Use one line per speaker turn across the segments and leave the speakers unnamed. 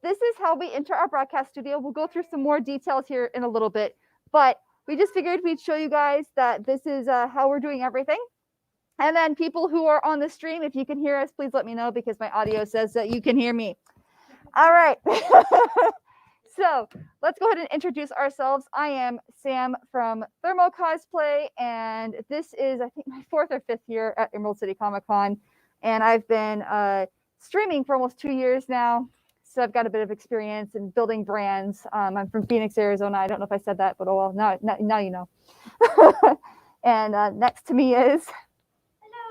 this is how we enter our broadcast studio. We'll go through some more details here in a little bit, but we just figured we'd show you guys that this is how we're doing everything. And then people who are on the stream, if you can hear us, please let me know because my audio says that you can hear me. All right. So let's go ahead and introduce ourselves. I am Sam from ThermoCosplay, and this is, I think, my 4th or 5th year at Emerald City Comic Con. And I've been streaming for almost 2 years now. So I've got a bit of experience in building brands. I'm from Phoenix, Arizona. I don't know if I said that, but oh well, now you know. And next to me is...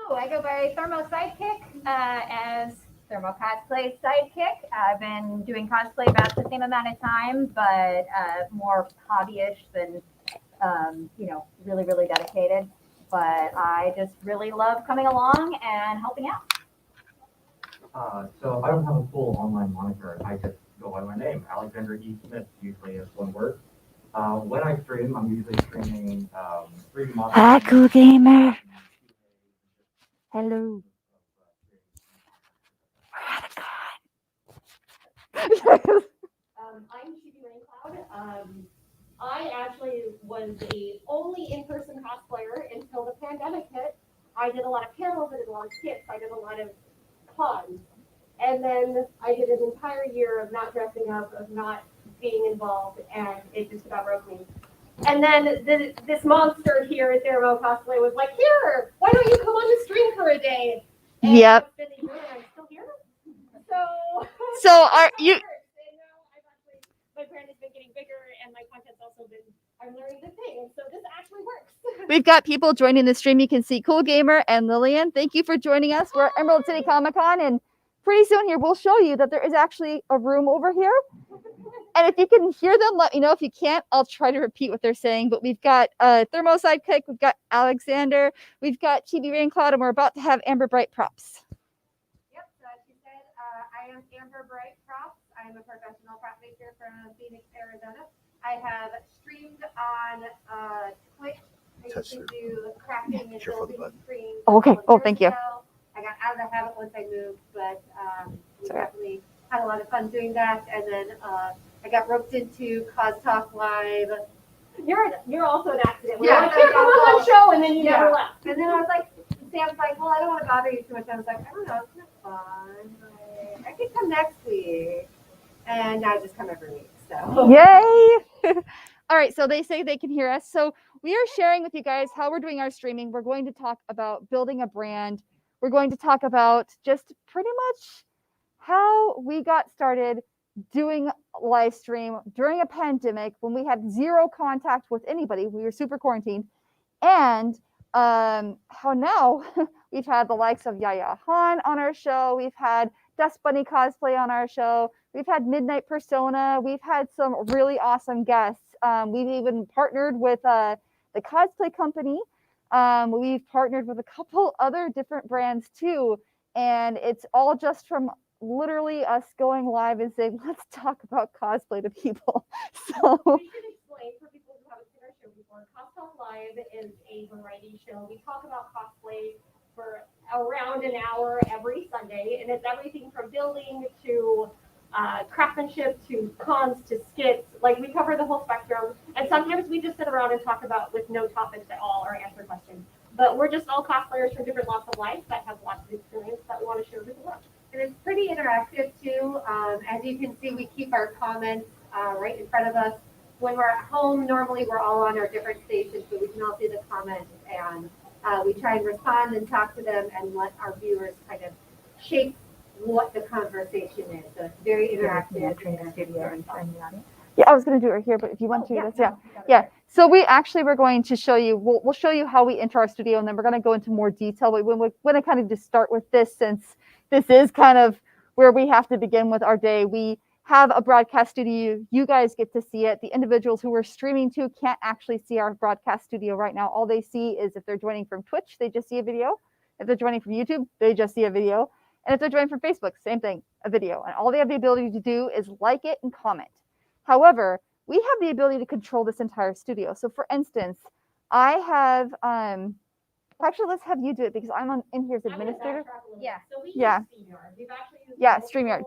Hello, I go by ThermoSidekick as ThermoCosplay Sidekick. I've been doing cosplay about the same amount of time, but more hobbyish than, really, really dedicated. But I just really love coming along and helping out.
So I don't have a full online moniker. I just go by my name, Alexander E. Smith, usually as one word. When I stream, I'm usually streaming 3D models.
Hi, cool gamer. Hello.
I'm Chibiraincloud. I actually was the only in-person cosplayer until the pandemic hit. I did a lot of panels, I did a lot of skits, I did a lot of cons. And then I did an entire year of not dressing up, of not being involved, and it just about broke me. And then this monster here at ThermoCosplay was like, here, why don't you come on the stream for a day? And
Yep.
it's been a year and I'm still here.
So are you...
My brand has been getting bigger and my content's also been, I'm learning the thing. So this actually works.
We've got people joining the stream. You can see Cool Gamer and Lillian. Thank you for joining us. We're at Emerald City Comic Con, and pretty soon here we'll show you that there is actually a room over here. And if you can hear them, let me know. If you can't, I'll try to repeat what they're saying. But we've got ThermoSidekick, we've got Alexander, we've got Chibiraincloud, and we're about to have Amber Brite props.
Yep, so as she said, I am Amber Brite Props. I'm a professional prop maker from Phoenix, Arizona. I have streamed on Twitch. I used to do crafting and building streams.
Okay. Oh, thank you.
I got out of the habit once I moved, but we definitely had a lot of fun doing that. And then I got roped into CosTalk Live.
You're also an accident.
Yeah,
like, here, come on that show, and then you never left.
And then I was like, Sam's like, well, I don't want to bother you too much. I was like, I don't know, it's not fun. I could come next week. And I just come every week. So
Yay! All right, so they say they can hear us. So we are sharing with you guys how we're doing our streaming. We're going to talk about building a brand. We're going to talk about just pretty much how we got started doing live stream during a pandemic when we had zero contact with anybody. We were super quarantined. And how now we've had the likes of Yaya Han on our show. We've had Dust Bunny Cosplay on our show. We've had Midnight Persona. We've had some really awesome guests. We've even partnered with the cosplay company. We've partnered with a couple other different brands too. And it's all just from literally us going live and saying, let's talk about cosplay to people. So
We should explain for people who haven't seen our show before. CosTalk Live is a variety show. We talk about cosplay for around an hour every Sunday, and it's everything from building to craftsmanship to cons to skits. Like, we cover the whole spectrum, and sometimes we just sit around and talk about with no topics at all or answer questions. But we're just all cosplayers from different walks of life that have lots of experience that we want to share with the world.
and it's pretty interactive too. As you can see, we keep our comments right in front of us. When we're at home, normally we're all on our different stations, but we can all see the comments, and we try and respond and talk to them and let our viewers kind of shape what the conversation is. So it's very interactive.
yeah, I was going to do it right here, but if you want to, yeah. So we actually were going to show you. We'll show you how we enter our studio, and then we're going to go into more detail. But we're going to kind of just start with this, since this is kind of where we have to begin with our day. We have a broadcast studio. You guys get to see it. The individuals who we're streaming to can't actually see our broadcast studio right now. All they see is, if they're joining from Twitch, they just see a video. If they're joining from YouTube, they just see a video. And if they're joining from Facebook, same thing, a video. And all they have the ability to do is like it and comment. However, we have the ability to control this entire studio. So for instance, I have, actually, let's have you do it, because I'm in here as administrator.
Yeah.
So we
Yeah.
use StreamYard. We've actually used
Yeah, StreamYard.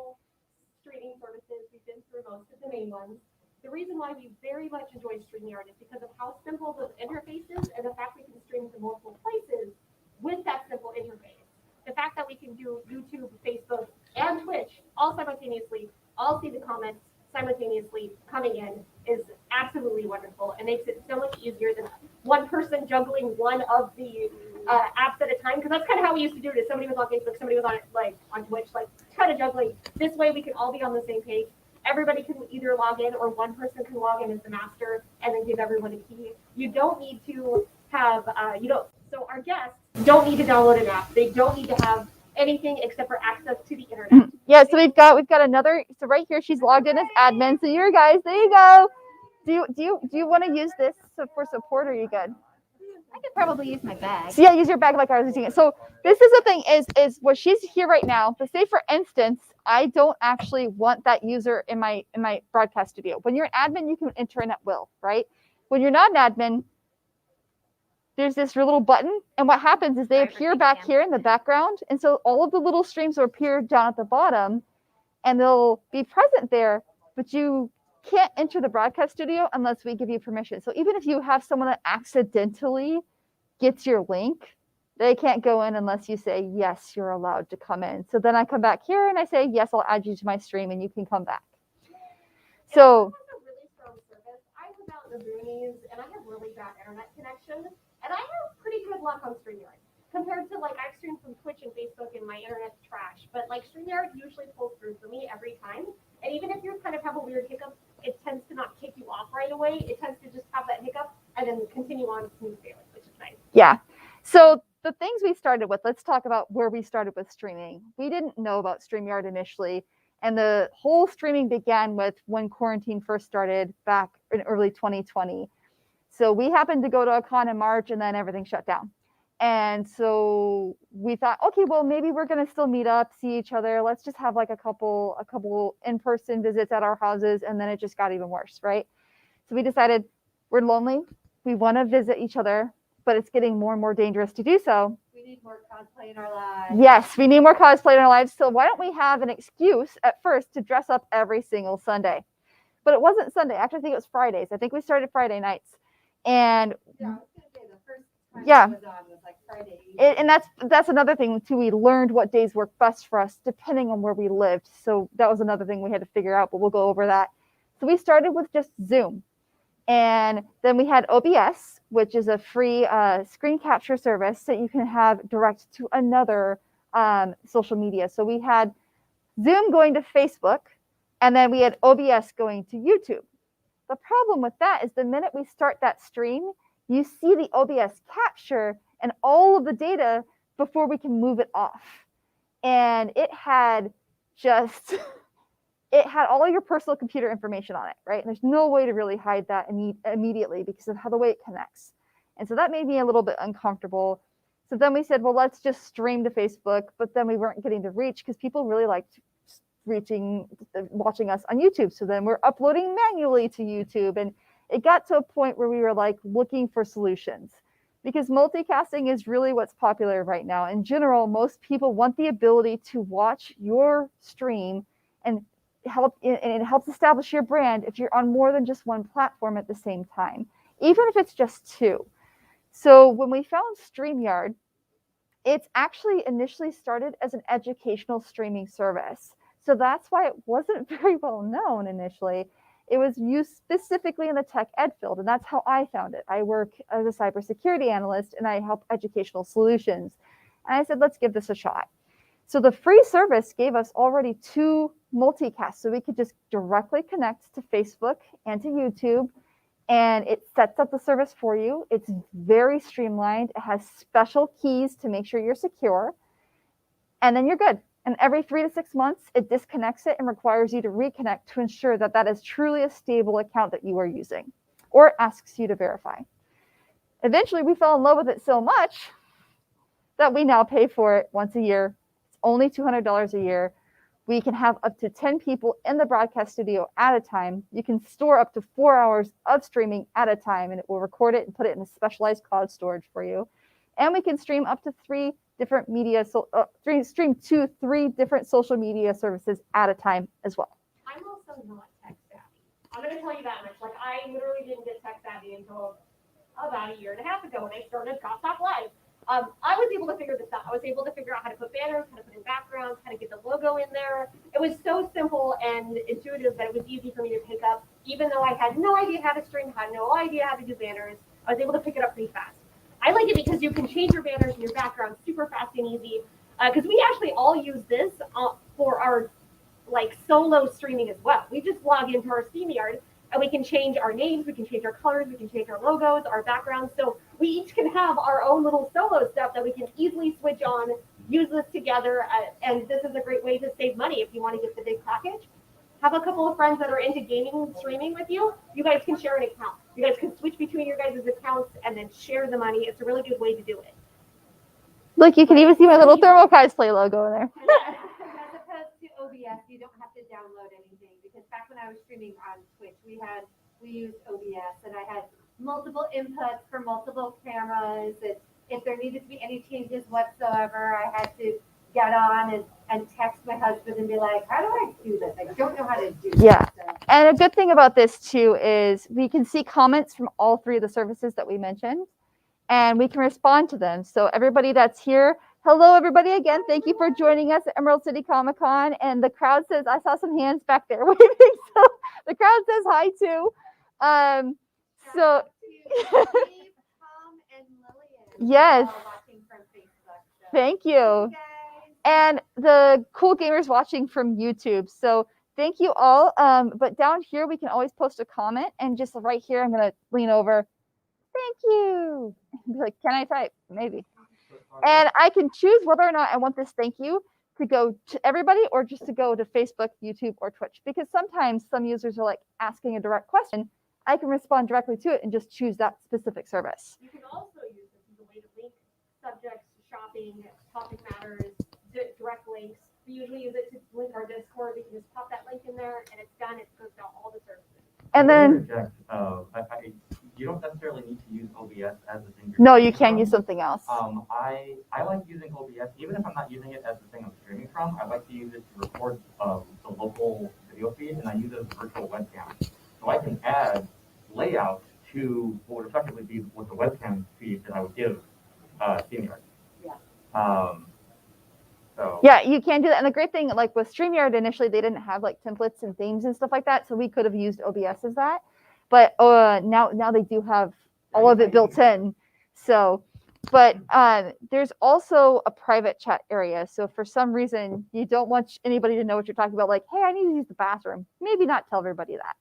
StreamYard streaming services. We've been through most of the main ones. The reason why we very much enjoy StreamYard is because of how simple the interface is and the fact we can stream to multiple places with that simple interface. The fact that we can do YouTube, Facebook, and Twitch all simultaneously, all see the comments simultaneously coming in is absolutely wonderful and makes it so much easier than one person juggling one of the apps at a time. Because that's kind of how we used to do it. Is somebody was on Facebook, somebody was on Twitch, kind of juggling. This way we can all be on the same page. Everybody can either log in or one person can log in as the master and then give everyone a key. You don't need to have so our guests don't need to download an app. They don't need to have anything except for access to the internet.
Yeah, so we've got another. So right here, she's logged in as admin. So you guys, there you go. Do you want to use this for support? Or are you good?
I could probably use my bag.
So yeah, use your bag like I was using it. So this is the thing is what she's here right now. But say for instance, I don't actually want that user in my broadcast studio. When you're an admin, you can enter in at will, right? When you're not an admin, there's this little button, and what happens is they appear back here in the background, and so all of the little streams will appear down at the bottom, and they'll be present there, but you can't enter the broadcast studio unless we give you permission. So even if you have someone that accidentally gets your link, they can't go in unless you say, yes, you're allowed to come in. So then I come back here and I say, yes, I'll add you to my stream and you can come back. So
it's a really strong service. I was out in the boonies and I have really bad internet connection, and I have pretty good luck on StreamYard compared to I've streamed from Twitch and Facebook and my internet's trash. But StreamYard usually pulls through for me every time. And even if you kind of have a weird hiccup, it tends to not kick you off right away. It tends to just have that hiccup and then continue on smooth sailing, which is nice.
yeah. So the things we started with, let's talk about where we started with streaming. We didn't know about StreamYard initially. And the whole streaming began with when quarantine first started back in early 2020. So we happened to go to a con in March and then everything shut down. And so we thought, okay, well, maybe we're going to still meet up, see each other. Let's just have a couple in-person visits at our houses. And then it just got even worse, right? So we decided we're lonely. We want to visit each other, but it's getting more and more dangerous to do so.
We need more cosplay in our lives.
Yes, we need more cosplay in our lives. So why don't we have an excuse at first to dress up every single Sunday? But it wasn't Sunday. Actually, I think it was Fridays. I think we started Friday nights. And
yeah, I was gonna say the first time
yeah,
I was on was Friday.
And that's another thing too. We learned what days work best for us depending on where we lived. So that was another thing we had to figure out, but we'll go over that. So we started with just Zoom. And then we had OBS, which is a free screen capture service that you can have direct to another social media. So we had Zoom going to Facebook, and then we had OBS going to YouTube. The problem with that is the minute we start that stream, you see the OBS capture and all of the data before we can move it off. And it had all your personal computer information on it, right? And there's no way to really hide that immediately because of how the way it connects. And so that made me a little bit uncomfortable. So then we said, well, let's just stream to Facebook, but then we weren't getting the reach because people really liked watching us on YouTube. So then we're uploading manually to YouTube. And it got to a point where we were looking for solutions because multicasting is really what's popular right now. In general, most people want the ability to watch your stream and it helps establish your brand if you're on more than just one platform at the same time, even if it's just two. So when we found StreamYard, it's actually initially started as an educational streaming service. So that's why it wasn't very well known initially. It was used specifically in the tech ed field, and that's how I found it. I work as a cybersecurity analyst, and I help educational solutions. And I said, let's give this a shot. So the free service gave us already 2 multicasts, so we could just directly connect to Facebook and to YouTube, and it sets up the service for you. It's very streamlined. It has special keys to make sure you're secure, and then you're good. And every 3 to 6 months, it disconnects it and requires you to reconnect to ensure that that is truly a stable account that you are using, or it asks you to verify. Eventually, we fell in love with it so much that we now pay for it once a year. It's only $200 a year. We can have up to 10 people in the broadcast studio at a time. You can store up to 4 hours of streaming at a time, and it will record it and put it in a specialized cloud storage for you. And we can stream up to 3 different media, stream to 3 different social media services at a time as well.
not tech savvy. I'm going to tell you that much. Like, I literally didn't get tech savvy until about a year and a half ago when I started CosTalk Live. I was able to figure this out. I was able to figure out how to put banners, how to put in backgrounds, how to get the logo in there. It was so simple and intuitive that it was easy for me to pick up, even though I had no idea how to stream, had no idea how to do banners. I was able to pick it up pretty fast. I like it because you can change your banners and your backgrounds super fast and easy. Because we actually all use this for our like solo streaming as well. We just log into our StreamYard and we can change our names, we can change our colors, we can change our logos, our backgrounds. So we each can have our own little solo stuff that we can easily switch on, use this together, and this is a great way to save money if you want to get the big package. Have a couple of friends that are into gaming and streaming with you. You guys can share an account. You guys can switch between your guys' accounts and then share the money. It's a really good way to do it.
Look, you can even see my little ThermoCosplay logo in there.
As opposed to OBS, you don't have to download anything, because back when I was streaming on Twitch, we used OBS, and I had multiple inputs for multiple cameras, and if there needed to be any changes whatsoever, I had to get on and text my husband and be like, how do I do this? I don't know how to do this.
Yeah.
So,
And a good thing about this too is we can see comments from all three of the services that we mentioned, and we can respond to them. So everybody that's here, hello everybody again. Thank you for joining us at Emerald City Comic Con. And the crowd says, I saw some hands back there waving. So the crowd says hi too. So
Steve, Tom, and Lillian.
Yes.
All watching from Facebook, so.
Thank you.
Thank you, guys.
And the cool gamers watching from YouTube. So thank you all. But down here, we can always post a comment, and just right here, I'm going to lean over. Thank you. Be like, can I type? Maybe. And I can choose whether or not I want this thank you to go to everybody or just to go to Facebook, YouTube, or Twitch. Because sometimes some users are like asking a direct question. I can respond directly to it and just choose that specific service.
You can also use this as a way to link subjects to shopping, topic matters, direct links. We usually use it to link our Discord. We can just pop that link in there, and it's done. It goes to all the services.
And then,
You don't necessarily need to use OBS as the thing.
no, you can use something else.
I like using OBS, even if I'm not using it as the thing I'm streaming from. I like to use it to record the local video feed, and I use it as a virtual webcam. So I can add layout to what would effectively be what the webcam feed that I would give StreamYard.
Yeah.
So
Yeah, you can do that. And the great thing, like with StreamYard, initially they didn't have like templates and themes and stuff like that, so we could have used OBS as that. But now they do have all of it built in. So, but there's also a private chat area. So for some reason you don't want anybody to know what you're talking about, like, hey, I need to use the bathroom. Maybe not tell everybody that.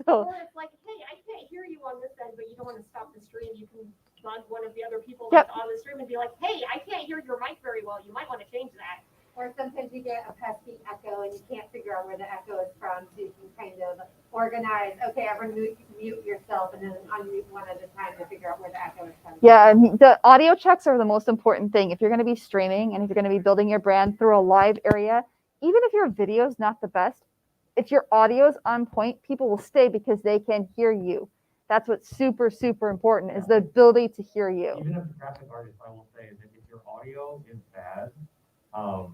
So
Or it's like, hey, I can't hear you on this end, but you don't want to stop the stream. You can bug one of the other people
Yep.
that's on the stream and be like, hey, I can't hear your mic very well. You might want to change that.
Or sometimes you get a pesky echo and you can't figure out where the echo is from, so you can kind of organize, okay, everyone mute yourself and then unmute one at a time to figure out where the echo is coming
yeah, I mean, the audio checks are the most important thing. If you're going to be streaming and if you're going to be building your brand through a live area, even if your video is not the best, if your audio is on point, people will stay because they can hear you. That's what's super, super important, is the ability to hear you.
even as a graphic artist, I will say that if your audio is bad,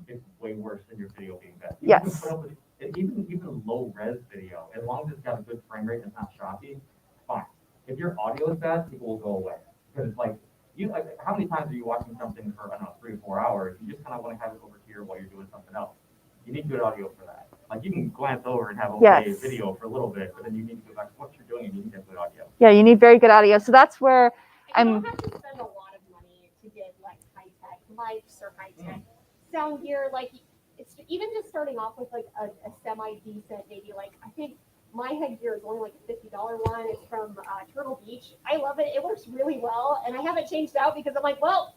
it's way worse than your video being bad. You can
Yes.
put up with, even low res video, as long as it's got a good frame rate and it's not choppy, fine. If your audio is bad, people will go away. Because it's like, how many times are you watching something for, I don't know, 3 or 4 hours? You just kind of want to have it over here while you're doing something else. You need good audio for that. Like, you can glance over and have okay
Yes.
video for a little bit, but then you need to go back to what you're doing and you need to have good audio.
Yeah, you need very good audio. So that's where
And you
I'm.
don't have to spend a lot of money to get like high-tech mics or high-tech sound gear. Like, it's even just starting off with like a semi-decent, maybe like, I think my headgear is only like a $50 one. It's from Turtle Beach. I love it. It works really well. And I haven't changed out because I'm like, well,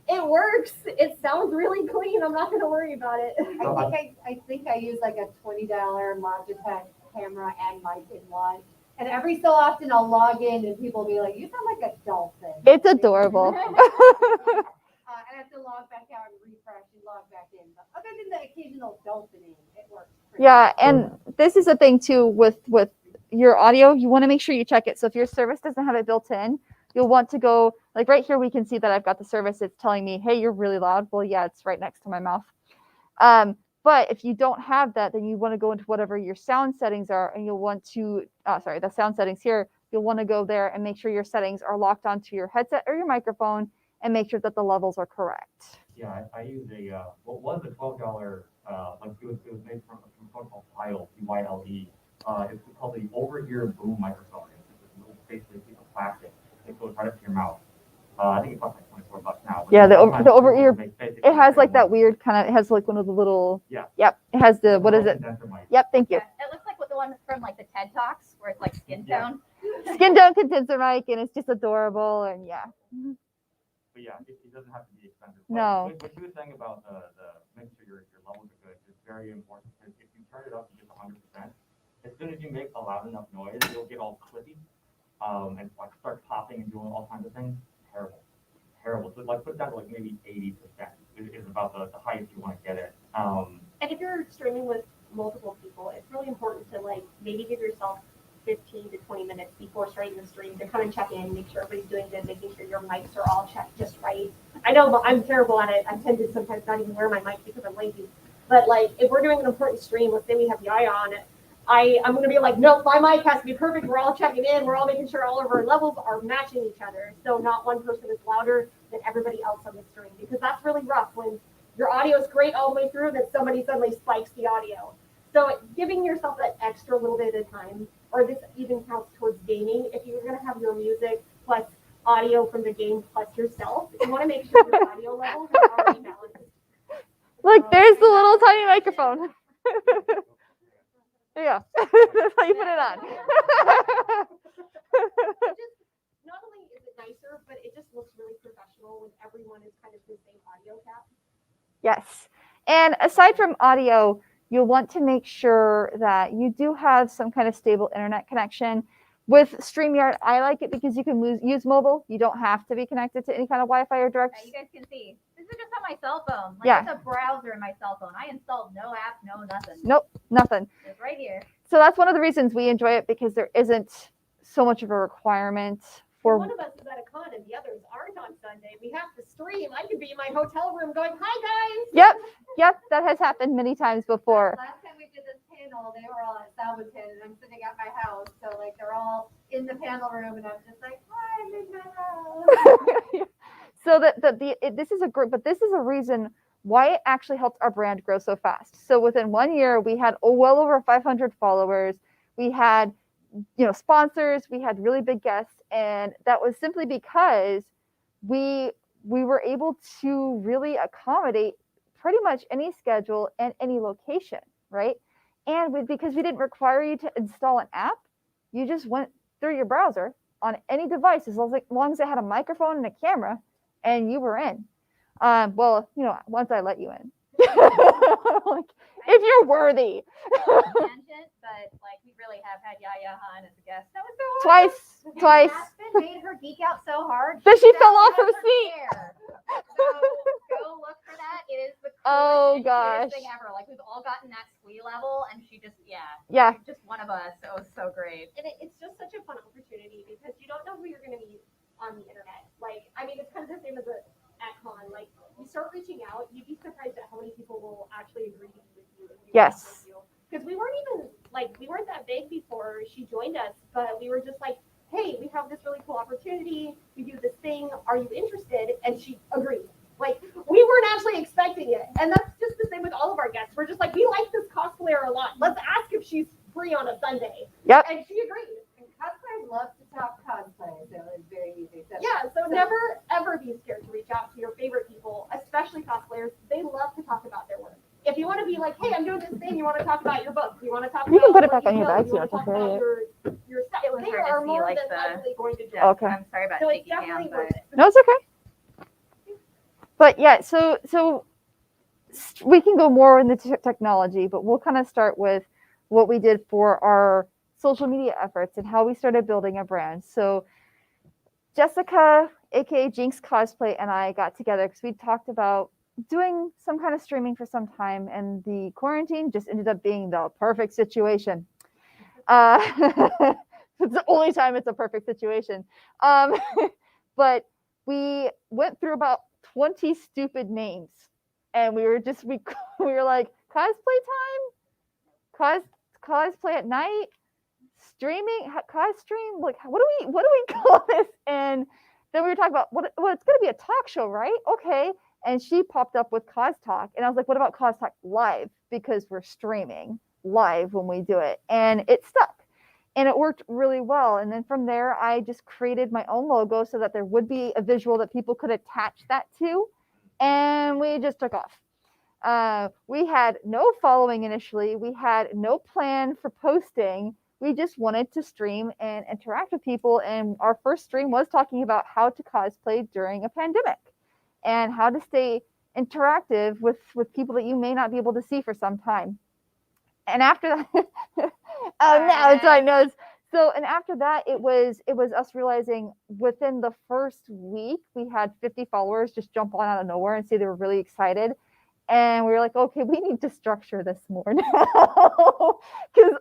it works. It sounds really clean. I'm not going to worry about it.
I think I use like a $20 Logitech camera and mic in one. And every so often I'll log in and people will be like, you sound like a dolphin.
It's adorable.
I have to log back out and refresh and log back in. But other than the occasional dolphining, it works.
Yeah, and this is the thing too with your audio. You want to make sure you check it. So if your service doesn't have it built in, you'll want to go, like right here, we can see that I've got the service. It's telling me, hey, you're really loud. Well, yeah, it's right next to my mouth. But if you don't have that, then you want to go into whatever your sound settings are, and you'll want to, the sound settings here, you'll want to go there and make sure your settings are locked onto your headset or your microphone, and make sure that the levels are correct.
Yeah, I use what was a $12, like it was made from a phone called Pyle, Pyle. It's called the over-ear boom microphone. It's just a little, basically piece of plastic. It goes right up to your mouth. I think it costs like $24 now.
Yeah, the over ear, it has like that weird kind of, it has like one of the little,
yeah.
Yep, it has the, what is it? Yep, thank you.
Yeah, it looks like the one from like the TED Talks where it's like skin tone.
Skin tone condenser mic, and it's just adorable, and yeah.
But yeah, it doesn't have to be expensive.
No.
What you were saying about the making sure your levels are good is very important, because if you turn it up to just 100%, as soon as you make a loud enough noise, you'll get all clippy, and like start popping and doing all kinds of things. Terrible. So like put that like maybe 80% is about the highest you want to get it.
And if you're streaming with multiple people, it's really important to like maybe give yourself 15 to 20 minutes before starting the stream to come and check in, make sure everybody's doing good, making sure your mics are all checked just right. I know I'm terrible at it. I tend to sometimes not even wear my mic because I'm lazy. But like if we're doing an important stream, let's say we have Yaya on it, I'm going to be like, nope, my mic has to be perfect. We're all checking in. We're all making sure all of our levels are matching each other. So not one person is louder than everybody else on the stream, because that's really rough when your audio is great all the way through, then somebody suddenly spikes the audio. So giving yourself that extra little bit of time, or this even counts towards gaming. If you're going to have your music plus audio from the game plus yourself, you want to make sure your audio levels are already balanced.
Look, there's the little tiny microphone. There you go. That's how you put it on.
Not only is it nicer, but it just looks really professional when everyone is kind of the same audio cap.
Yes. And aside from audio, you'll want to make sure that you do have some kind of stable internet connection. With StreamYard, I like it because you can use mobile. You don't have to be connected to any kind of Wi-Fi or direct.
Yeah, you guys can see. This is just on my cell phone. Like,
Yeah.
It's a browser in my cell phone. I installed no app, no nothing.
Nope, nothing.
It's right here.
So that's one of the reasons we enjoy it, because there isn't so much of a requirement for.
One of us is at a con and the others aren't on Sunday. We have to stream. I could be in my hotel room going, "Hi guys."
Yep, that has happened many times before.
Last time we did this panel, they were all at Salvoton, and I'm sitting at my house, so like they're all in the panel room, and I'm just like, "Hi, I'm in my house."
So this is a group, but this is a reason why it actually helped our brand grow so fast. So within 1 year, we had well over 500 followers. We had, sponsors. We had really big guests, and that was simply because we were able to really accommodate pretty much any schedule and any location, right? And because we didn't require you to install an app, you just went through your browser on any device as long as it had a microphone and a camera, and you were in. Once I let you in. Like, if you're worthy.
Tangent, but like we really have had Yaya on as a guest. That was so awesome.
Twice.
Aspen made her geek out so hard.
Then she fell
fell
off her seat.
chair. So go look for that. It is the coolest
Oh,
and
gosh.
cutest thing ever. Like we've all gotten that squee level, and she just
Yeah.
just one of us. It was so great.
And it's just such a fun opportunity because you don't know who you're going to meet on the internet. Like, I mean, it's kind of the same as at con. Like, you start reaching out, you'd be surprised at how many people will actually agree to be with you.
Yes.
Because we weren't that big before she joined us, but we were just like, hey, we have this really cool opportunity. We do this thing. Are you interested? And she agreed. Like, we weren't actually expecting it. And that's just the same with all of our guests. We're just like, we like this cosplayer a lot. Let's ask if she's free on a Sunday.
Yep.
And she agreed.
And cosplayers love to talk cosplay, so it's very easy.
So never, ever be scared to reach out to your favorite people, especially cosplayers. They love to talk about their work. If you want to be like, hey, I'm doing this thing, you want to talk about your book, you want to talk about
You can put it
what
back on your
build,
bag,
you want to
so
talk
don't
about
worry.
your stuff.
It was
They
hard to
are
see,
more
like,
than
the-
likely going to join.
Okay.
I'm sorry about
So it's
shaky cam,
definitely
but
worth it.
No, it's okay. But yeah, so we can go more into technology, but we'll kind of start with what we did for our social media efforts and how we started building a brand. So Jessica, aka Jinx Cosplay, and I got together because we talked about doing some kind of streaming for some time, and the quarantine just ended up being the perfect situation. It's the only time it's a perfect situation. But we went through about 20 stupid names, and we were like, cosplay time, cosplay at night, streaming, cos stream. Like, what do we call this? And then we were talking about well, it's going to be a talk show, right? Okay. And she popped up with CosTalk, and I was like, what about CosTalk live? Because we're streaming live when we do it, and it stuck. And it worked really well. And then from there, I just created my own logo so that there would be a visual that people could attach that to. And we just took off. We had no following initially. We had no plan for posting. We just wanted to stream and interact with people. And our first stream was talking about how to cosplay during a pandemic and how to stay interactive with people that you may not be able to see for some time. And after that, oh no, it's my nose. So, and after that, it was us realizing within the first week we had 50 followers just jump on out of nowhere and say they were really excited, and we were like, okay, we need to structure this more now because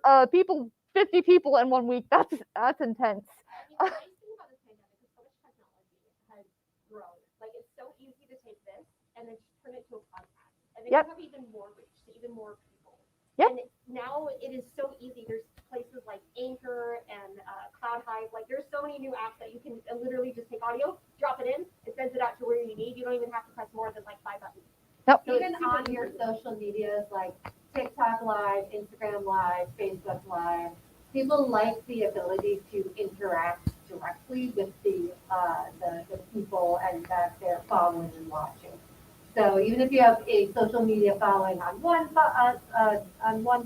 50 people in 1 week, that's intense.
The nice thing about this pandemic is so much technology has grown. Like, it's so easy to take this and then just turn it to a podcast, and then you have even more reach to even more people.
Yep.
And now it is so easy. There's places like Anchor and Cloud Hive. Like, there's so many new apps that you can literally just take audio, drop it in, it sends it out to where you need. You don't even have to press more than like 5 buttons.
Nope.
So even on your social medias like TikTok Live, Instagram Live, Facebook Live, people like the ability to interact directly with the people and that they're following and watching. So even if you have a social media following on one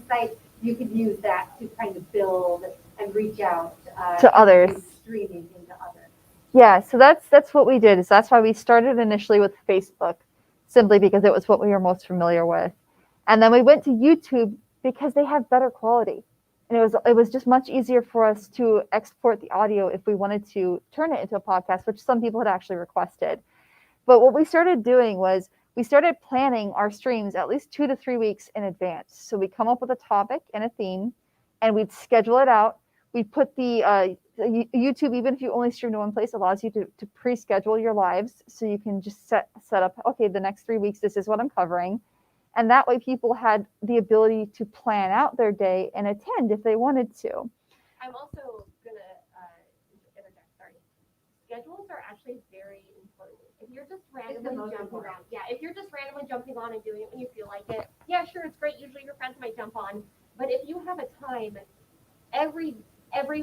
site, you could use that to kind of build and reach out
to others,
streaming into others.
Yeah, so that's what we did. Is that's why we started initially with Facebook, simply because it was what we were most familiar with, and then we went to YouTube because they have better quality, and it was just much easier for us to export the audio if we wanted to turn it into a podcast, which some people had actually requested. But what we started doing was we started planning our streams at least 2 to 3 weeks in advance. So we come up with a topic and a theme, and we'd schedule it out. We put the YouTube, even if you only stream to one place, allows you to pre-schedule your lives. So you can just set up, okay, the next 3 weeks, this is what I'm covering. And that way people had the ability to plan out their day and attend if they wanted to.
I'm also going to interject, sorry. Schedules are actually very important. If you're just randomly jumping on, if you're just randomly jumping on and doing it when you feel like it, yeah, sure, it's great. Usually your friends might jump on. But if you have a time every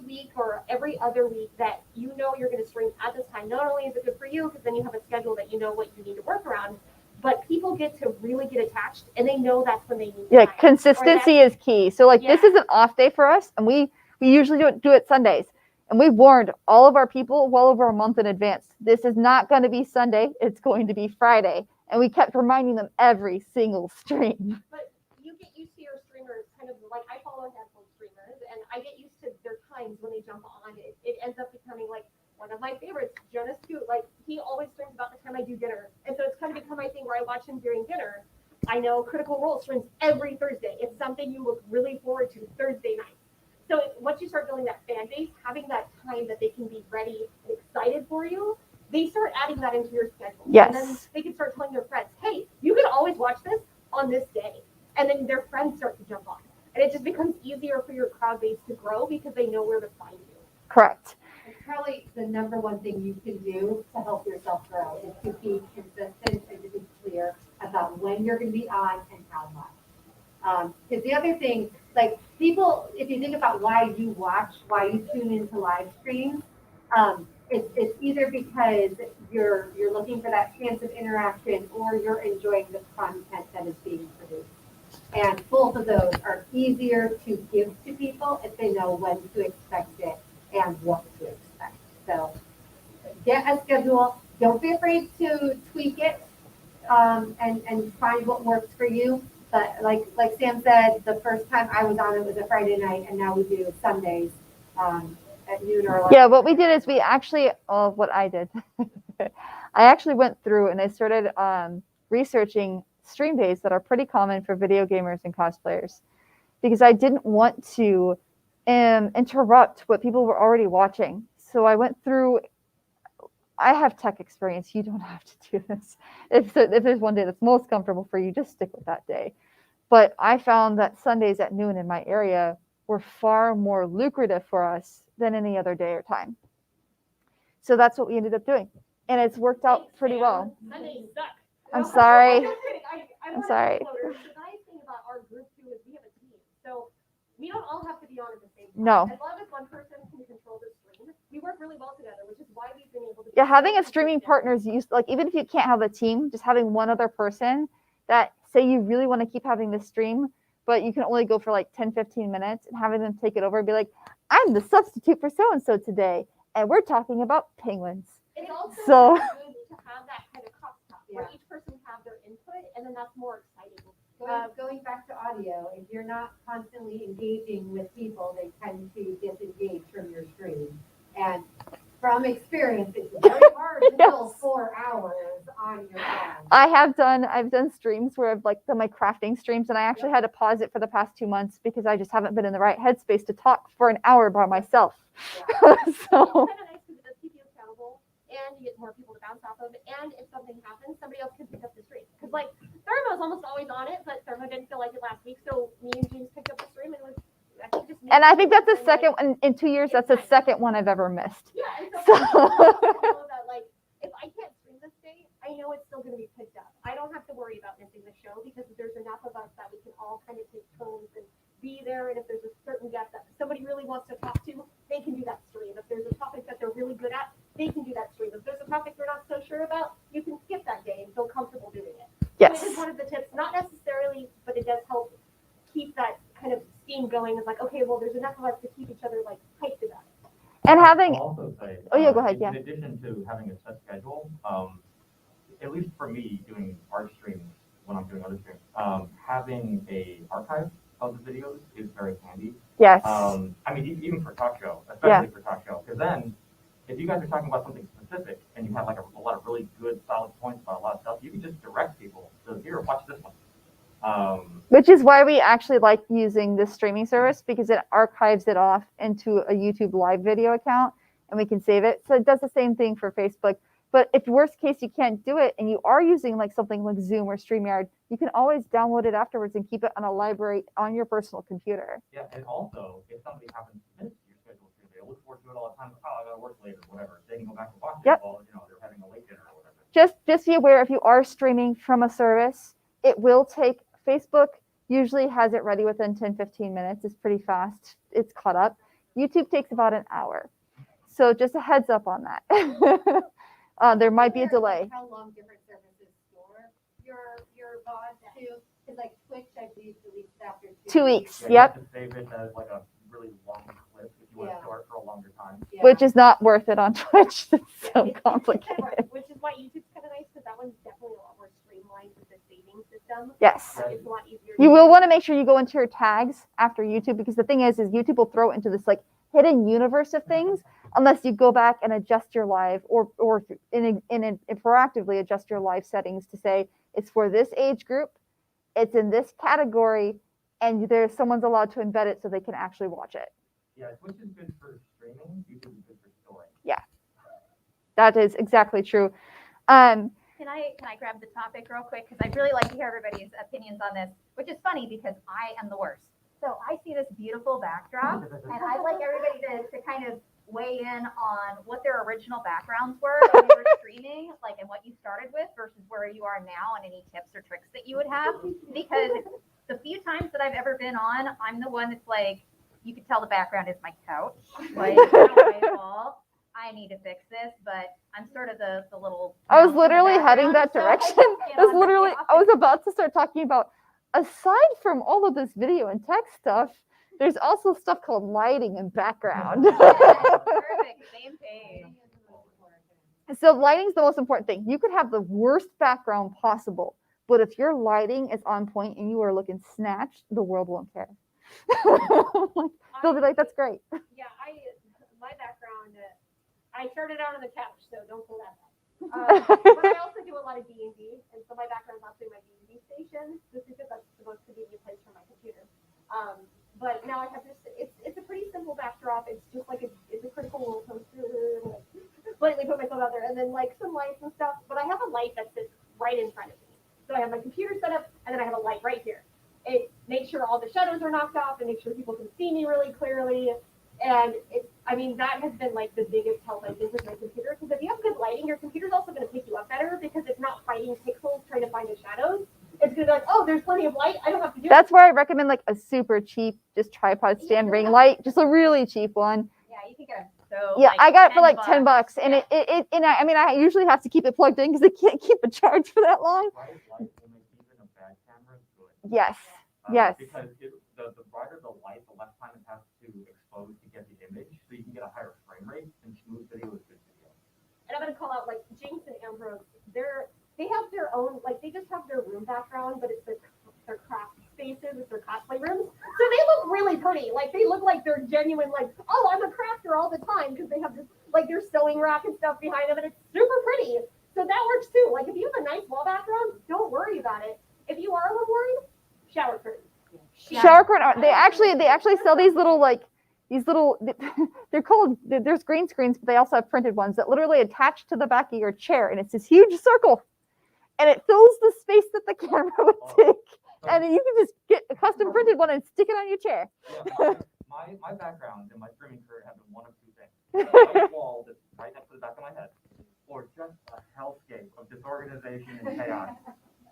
week or every other week that you know you're going to stream at this time, not only is it good for you because then you have a schedule that you know what you need to work around, but people get to really get attached and they know that's when they need
to consistency is key. So like this is an off day for us, and we usually do it Sundays. And we warned all of our people well over a month in advance. This is not going to be Sunday. It's going to be Friday. And we kept reminding them every single stream.
But you get used to your streamers kind of like I follow a handful of streamers, and I get used to their times when they jump on. It ends up becoming like one of my favorites, Jonas too. Like he always streams about the time I do dinner. And so it's kind of become my thing where I watch him during dinner. I know Critical Role streams every Thursday. It's something you look really forward to Thursday night. So once you start building that fan base, having that time that they can be ready and excited for you, they start adding that into your schedule.
Yes.
And then they can start telling their friends, hey, you can always watch this on this day. And then their friends start to jump on. And it just becomes easier for your crowd base to grow because they know where to find you.
Correct.
It's probably the number one thing you can do to help yourself grow is to be consistent and to be clear about when you're going to be on and how much. Because the other thing, like people, if you think about why you watch, why you tune into live streams, it's either because you're looking for that chance of interaction or you're enjoying the content that is being produced. And both of those are easier to give to people if they know when to expect it and what to expect. So get a schedule. Don't be afraid to tweak it and find what works for you. But like Sam said, the first time I was on it was a Friday night, and now we do Sundays at noon or 11.
Yeah, what we did is we actually, what I did, I actually went through and I started researching stream days that are pretty common for video gamers and cosplayers, because I didn't want to interrupt what people were already watching. So I went through. I have tech experience. You don't have to do this. If there's one day that's most comfortable for you, just stick with that day. But I found that Sundays at noon in my area were far more lucrative for us than any other day or time. So that's what we ended up doing. And it's worked out pretty well.
Sundays suck.
I'm sorry.
I'm just kidding. I
I'm
wanna
sorry.
be floaters. The nice thing about our group too is we have a team. So we don't all have to be on at the same time.
No.
As long as one person can control the stream, we work really well together, which is why we've been able to.
Yeah, having a streaming partner is used, like even if you can't have a team, just having one other person that say you really want to keep having this stream, but you can only go for like 10, 15 minutes and having them take it over and be like, I'm the substitute for so-and-so today. And we're talking about penguins.
It's also
So-
good to have that kind of CosTalk where each person have their input, and then that's more exciting.
Going back to audio, if you're not constantly engaging with people, they tend to disengage from your stream. And from experience, it's very hard to
Yes.
fill 4 hours on your own.
I've done streams where I've like done my crafting streams, and I actually had to pause it for the past 2 months because I just haven't been in the right headspace to talk for an hour by myself.
Yeah.
It's
So
kind of nice because it does keep you accountable, and you get more people to bounce off of. And if something happens, somebody else can pick up the stream. Because like Thermo's almost always on it, but Thermo didn't feel like it last week, so me and James picked up the stream, and it was.
I think that's the second one in 2 years. That's the second one I've ever missed.
Yeah, and
So-
I know that like if I can't stream this day, I know it's still going to be picked up. I don't have to worry about missing the show because there's enough of us that we can all kind of take turns and be there. And if there's a certain guest that somebody really wants to talk to, they can do that stream. If there's a topic that they're really good at, they can do that stream. If there's a topic they're not so sure about, you can skip that day and feel comfortable doing it.
Yes.
So it is one of the tips, not necessarily, but it does help keep that kind of steam going. It's like, okay, well, there's enough of us to keep each other like hyped about it.
And having
I'll also say.
Oh, yeah, go ahead, yeah.
In addition to having a set schedule, at least for me, doing art streams when I'm doing other streams, having a archive of the videos is very handy.
yes.
I mean, even for talk show, especially for talk show, because then if you guys are talking about something specific and you have like a lot of really good solid points about a lot of stuff, you can just direct people to here, watch this one.
Which is why we actually like using this streaming service, because it archives it off into a YouTube live video account and we can save it. So it does the same thing for Facebook. But if worst case you can't do it and you are using like something like Zoom or StreamYard, you can always download it afterwards and keep it on a library on your personal computer.
Yeah, and also if somebody happens to miss your schedule stream, they look forward to it all the time. Oh, I gotta work later, whatever. They can go back and watch
Yep.
it while they're having a late dinner or whatever.
Just be aware, if you are streaming from a service, it will take, Facebook usually has it ready within 10, 15 minutes. It's pretty fast. It's caught up. YouTube takes about an hour. So just a heads up on that. There might be a delay.
How long different services store your VOD too? Because like Twitch, I believe, deletes after
2 weeks.
Yeah, you
Yep.
have to save it as like a really long clip if you want
Yeah.
to store it for a longer time.
Yeah.
Which is not worth it on Twitch. It's so
It's
complicated.
kind of, which is why YouTube's kind of nice because that one's definitely a lot more streamlined with the saving system.
Yes.
It's a lot easier.
You will want to make sure you go into your tags after YouTube, because the thing is YouTube will throw it into this like hidden universe of things unless you go back and adjust your live or proactively adjust your live settings to say it's for this age group, it's in this category, and there's someone's allowed to embed it so they can actually watch it.
Yeah, Twitch is good for streaming, YouTube is good for storing.
That is exactly true.
Can I grab the topic real quick? Because I'd really like to hear everybody's opinions on this, which is funny because I am the worst. So I see this beautiful backdrop, and I'd like everybody to kind of weigh in on what their original backgrounds were when they were streaming, like, and what you started with versus where you are now, and any tips or tricks that you would have. Because the few times that I've ever been on, I'm the one that's like, you could tell the background is my couch, like, my wall. I need to fix this, but I'm sort of the little.
I was
mouse in the
literally heading
background,
that
so I
direction.
don't get
I was
on the
literally, I
topic.
was about to start talking about, aside from all of this video and text stuff, there's also stuff called lighting and background.
Yes, perfect, same page.
So lighting's the most important thing. You could have the worst background possible, but if your lighting is on point and you are looking snatched, the world won't care. They'll be like, that's great.
Yeah, my background, I started out on the couch, so don't pull that back. But I also do a lot of D&D, and so my background's actually my D&D station, just because that's the most convenient place for my computer. But now I have this, it's a pretty simple backdrop. It's just like it's a critical role poster, like, slightly put myself out there, and then like some lights and stuff. But I have a light that sits right in front of me. So I have my computer set up, and then I have a light right here. it makes sure all the shadows are knocked off and make sure people can see me really clearly. And I mean, that has been like the biggest help I think with my computer, because if you have good lighting, your computer's also going to pick you up better because it's not fighting pixels trying to find the shadows. It's going to be like, oh, there's plenty of light. I don't have to do
That's where I recommend like a super cheap, just tripod stand ring light, just a really cheap one.
Yeah, you can get them. So
Yeah,
like
I got it for like $10,
$10,
and I mean, I usually have to keep it plugged in because they can't keep a charge for that long.
Bright light will make even a bad camera good.
Yes, yes.
Because the brighter the light, the less time it has to expose to get the image, so you can get a higher frame rate, and smooth video is good video.
And I'm going to call out like Jinx and Ambrose. They have their own, like they just have their room background, but it's their craft spaces, it's their cosplay rooms. So they look really pretty. Like they look like they're genuine, like, oh, I'm a crafter all the time, because they have this, like their sewing rack and stuff behind them, and it's super pretty. So that works too. Like if you have a nice wall background, don't worry about it. If you are a little worried, shower curtain.
Shower curtain. They actually sell these little they're called, there's green screens, but they also have printed ones that literally attach to the back of your chair, and it's this huge circle, and it fills the space that the camera would take. And you can just get a custom printed one and stick it on your chair.
Yeah, my background in my streaming career have been one of two things: a white wall that's right next to the back of my head, or just a hellscape of disorganization and chaos.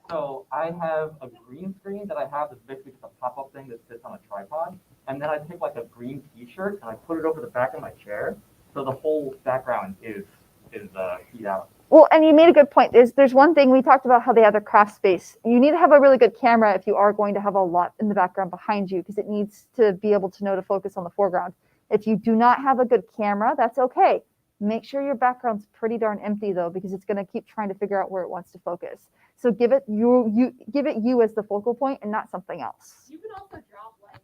So I have a green screen that I have that's basically just a pop-up thing that sits on a tripod, and then I take like a green T-shirt and I put it over the back of my chair, so the whole background is keyed out.
Well, and you made a good point. There's one thing we talked about, how they have the craft space. You need to have a really good camera if you are going to have a lot in the background behind you, because it needs to be able to know to focus on the foreground. If you do not have a good camera, that's okay. Make sure your background's pretty darn empty though, because it's going to keep trying to figure out where it wants to focus. So give it you as the focal point and not something else.
You can also drop like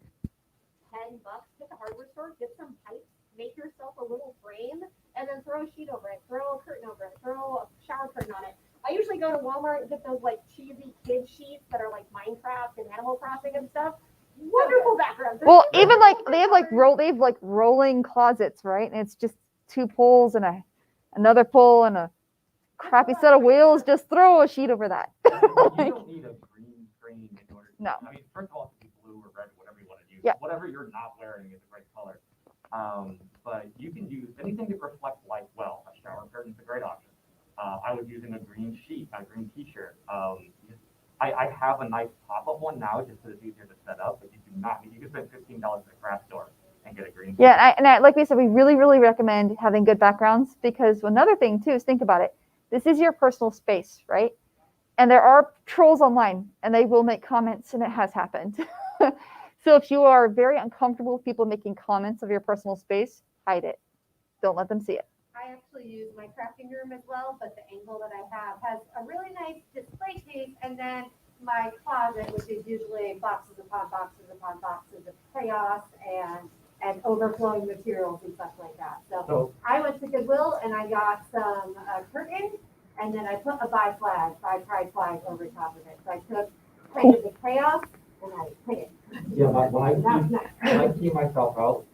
$10, hit the hardware store, get some pipes, make yourself a little frame, and then throw a sheet over it, throw a curtain over it, throw a shower curtain on it. I usually go to Walmart and get those like cheesy kid sheets that are like Minecraft and Animal Crossing and stuff. Wonderful backgrounds.
Well, even like they have rolling closets, right? And it's just two poles and another pole and a crappy set of wheels. Just throw a sheet over that.
You don't need a green screen in order to.
No.
I mean, first of all, it can be blue or red, whatever you want to use.
Yeah.
Whatever you're not wearing is a great color. But you can use anything that reflects light well. A shower curtain is a great option. I was using a green sheet, a green T-shirt. I have a nice pop-up one now just because it's easier to set up, but you do not need. You can spend $15 at the craft store and get a green.
Yeah, and I, like we said, we really, really recommend having good backgrounds, because another thing too is, think about it. This is your personal space, right? And there are trolls online, and they will make comments, and it has happened. So if you are very uncomfortable with people making comments of your personal space, hide it. Don't let them see it.
I actually use my crafting room as well, but the angle that I have has a really nice display case, and then my closet, which is usually boxes upon boxes upon boxes of chaos and overflowing materials and stuff like that. So I went to Goodwill and I got some curtains, and then I put a buy pride flag over top of it. So I painted the chaos and I painted.
Yeah, when I key myself out,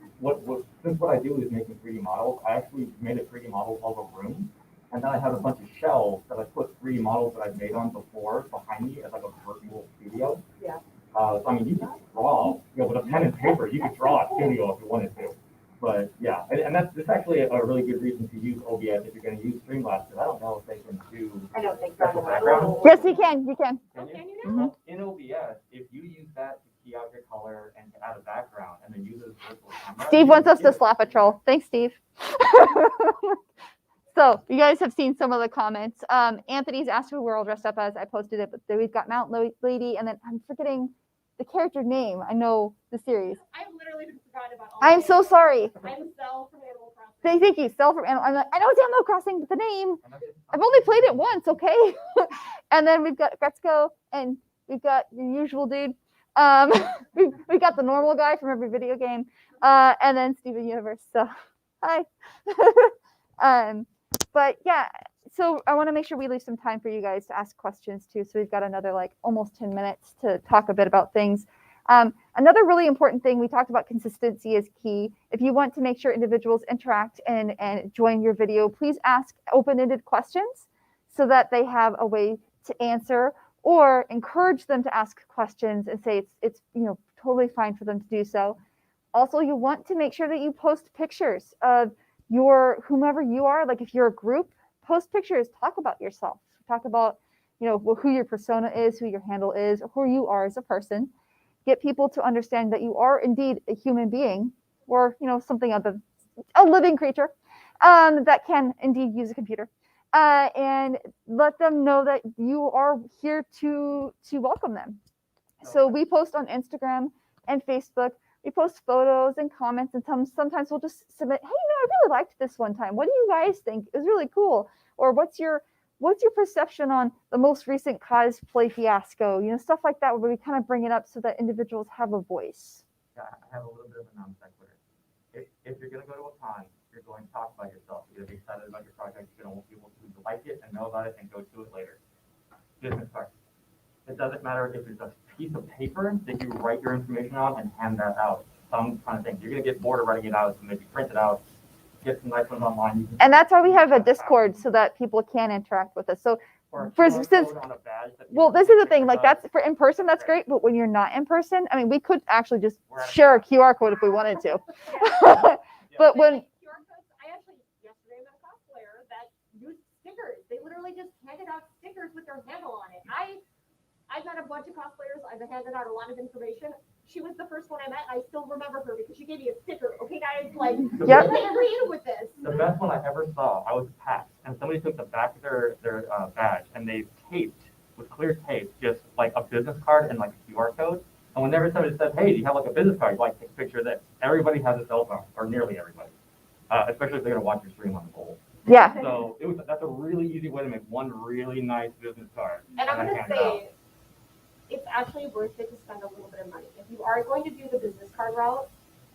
since what I do is making 3D models, I actually made a 3D model of a room, and then I have a bunch of shelves that I put 3D models that I've made on before behind me as like a virtual studio.
Yeah.
So I mean, you can draw, with a pen and paper, you could draw a studio if you wanted to. But yeah, and that's actually a really good reason to use OBS if you're going to use Streamlabs, because I don't know if they can do
I don't think
special
so.
background.
Yes, you can. You can.
Can you?
Can you now?
In OBS, if you use that to key out your color and to add a background, and then use it as a virtual camera.
Steve wants us to slap a troll. Thanks, Steve. So you guys have seen some of the comments. Anthony's asked who we're all dressed up as. I posted it, but then we've got Mountain Lady, and then I'm forgetting the character name. I know the series.
I've literally forgotten about all
I'm
the
so
names.
sorry.
I'm Cell from Animal Crossing.
Thank you, Cell from Animal. I'm like, I know it's Animal Crossing, but the name. I've only played it once, okay? And then we've got Gretzko, and we've got your usual dude. We got the normal guy from every video game, and then Steven Universe. So, hi. But yeah, so I want to make sure we leave some time for you guys to ask questions too. So we've got another like almost 10 minutes to talk a bit about things. Another really important thing, we talked about consistency is key. If you want to make sure individuals interact and join your video, please ask open-ended questions so that they have a way to answer, or encourage them to ask questions and say it's totally fine for them to do so. Also, you want to make sure that you post pictures of your whomever you are. Like if you're a group, post pictures, talk about yourself, talk about who your persona is, who your handle is, who you are as a person. Get people to understand that you are indeed a human being, or something other, a living creature that can indeed use a computer, and let them know that you are here to welcome them. So we post on Instagram and Facebook. We post photos and comments, and sometimes we'll just submit, hey, I really liked this one time. What do you guys think? It was really cool. Or what's your perception on the most recent cosplay fiasco? Stuff like that, where we kind of bring it up so that individuals have a voice.
Yeah, I have a little bit of a non sequitur. If you're going to go to a con, you're going to talk about yourself. You're going to be excited about your project. You're going to want people to like it and know about it and go to it later. Business card. It doesn't matter if it's a piece of paper that you write your information on and hand that out. Some kind of thing. You're going to get bored of writing it out, so maybe print it out, get some nice ones online.
And that's why we have a Discord, so that people can interact with us. So for instance, well, this is the thing, like that's for in person, that's great, but when you're not in person, I mean, we could actually just share a QR code if we wanted to. But when
QR codes, I actually yesterday met a cosplayer that used stickers. They literally just handed out stickers with their handle on it. I've met a bunch of cosplayers. I've handed out a lot of information. She was the first one I met. I still remember her because she gave me a sticker. Okay, guys, like,
Yep.
let's get creative with this.
The best one I ever saw, I was at PAX, and somebody took the back of their badge and they taped with clear tape just like a business card and like a QR code. And whenever somebody said, "Hey, do you have like a business card? Like, take a picture of this." Everybody has a cell phone, or nearly everybody, especially if they're gonna watch your stream on the pole.
yeah,
So that's a really easy way to make one really nice business card.
And I'm
then
gonna
hand it out.
say, it's actually worth it to spend a little bit of money. If you are going to do the business card route,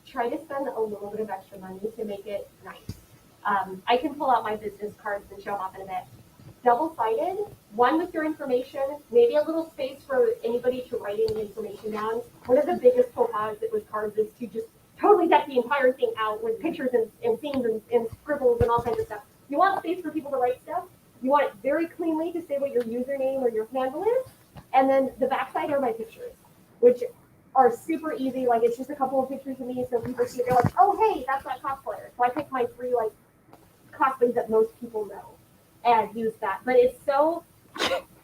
try to spend a little bit of extra money to make it nice. I can pull out my business cards and show them off in a bit. Double-sided, one with your information, maybe a little space for anybody to write any information down. One of the biggest faux pas with cards is to just totally deck the entire thing out with pictures and scenes and scribbles and all kinds of stuff. You want space for people to write stuff. You want it very cleanly to say what your username or your handle is. And then the backside are my pictures, which are super easy. Like, it's just a couple of pictures of me, so people see it, they're like, oh, hey, that's that cosplayer. So I pick my 3 like cosplays that most people know and use that. But it's so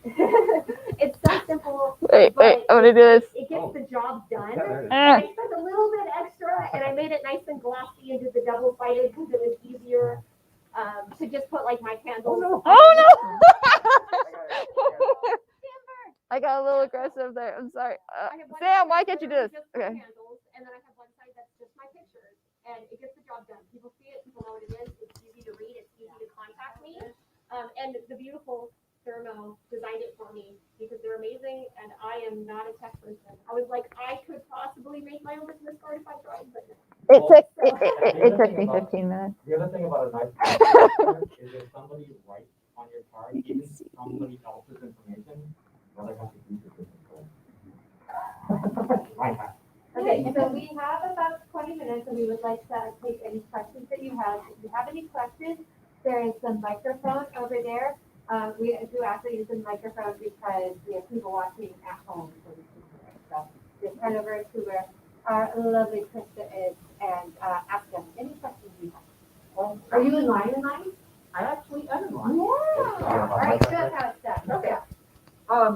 it's so simple.
wait, I'm gonna do this.
It gets the job done.
Yeah,
And I spent a little bit extra, and I made it nice and glossy and did the double-sided because it was easier to just put like my candles.
Oh no! I got a little aggressive there. I'm sorry.
I have one
Sam,
side
why
that's
can't you do
literally
this?
just for
Okay.
candles, and then I have one side that's just my pictures, and it gets the job done. People see it, people know what it is. It's easy to read. It's easy to contact me. And the beautiful Thermo designed it for me because they're amazing, and I am not a tech person. I was like, I could possibly make my own business card if I tried, but no.
It took me 15 minutes.
The other thing about a nice card is if somebody writes on your card,
You can
even
see.
somebody else's information, now they have to use your business card.
Okay, so we have about 20 minutes and we would like to take any questions that you have. If you have any questions, there is some microphone over there. We do actually use the microphone because we have people watching at home. So we can hear it. So just head over to where our lovely Krista is and ask them any questions you have. Are you in line?
I actually am in line.
Yeah. All right, show us how it's done.
Okay.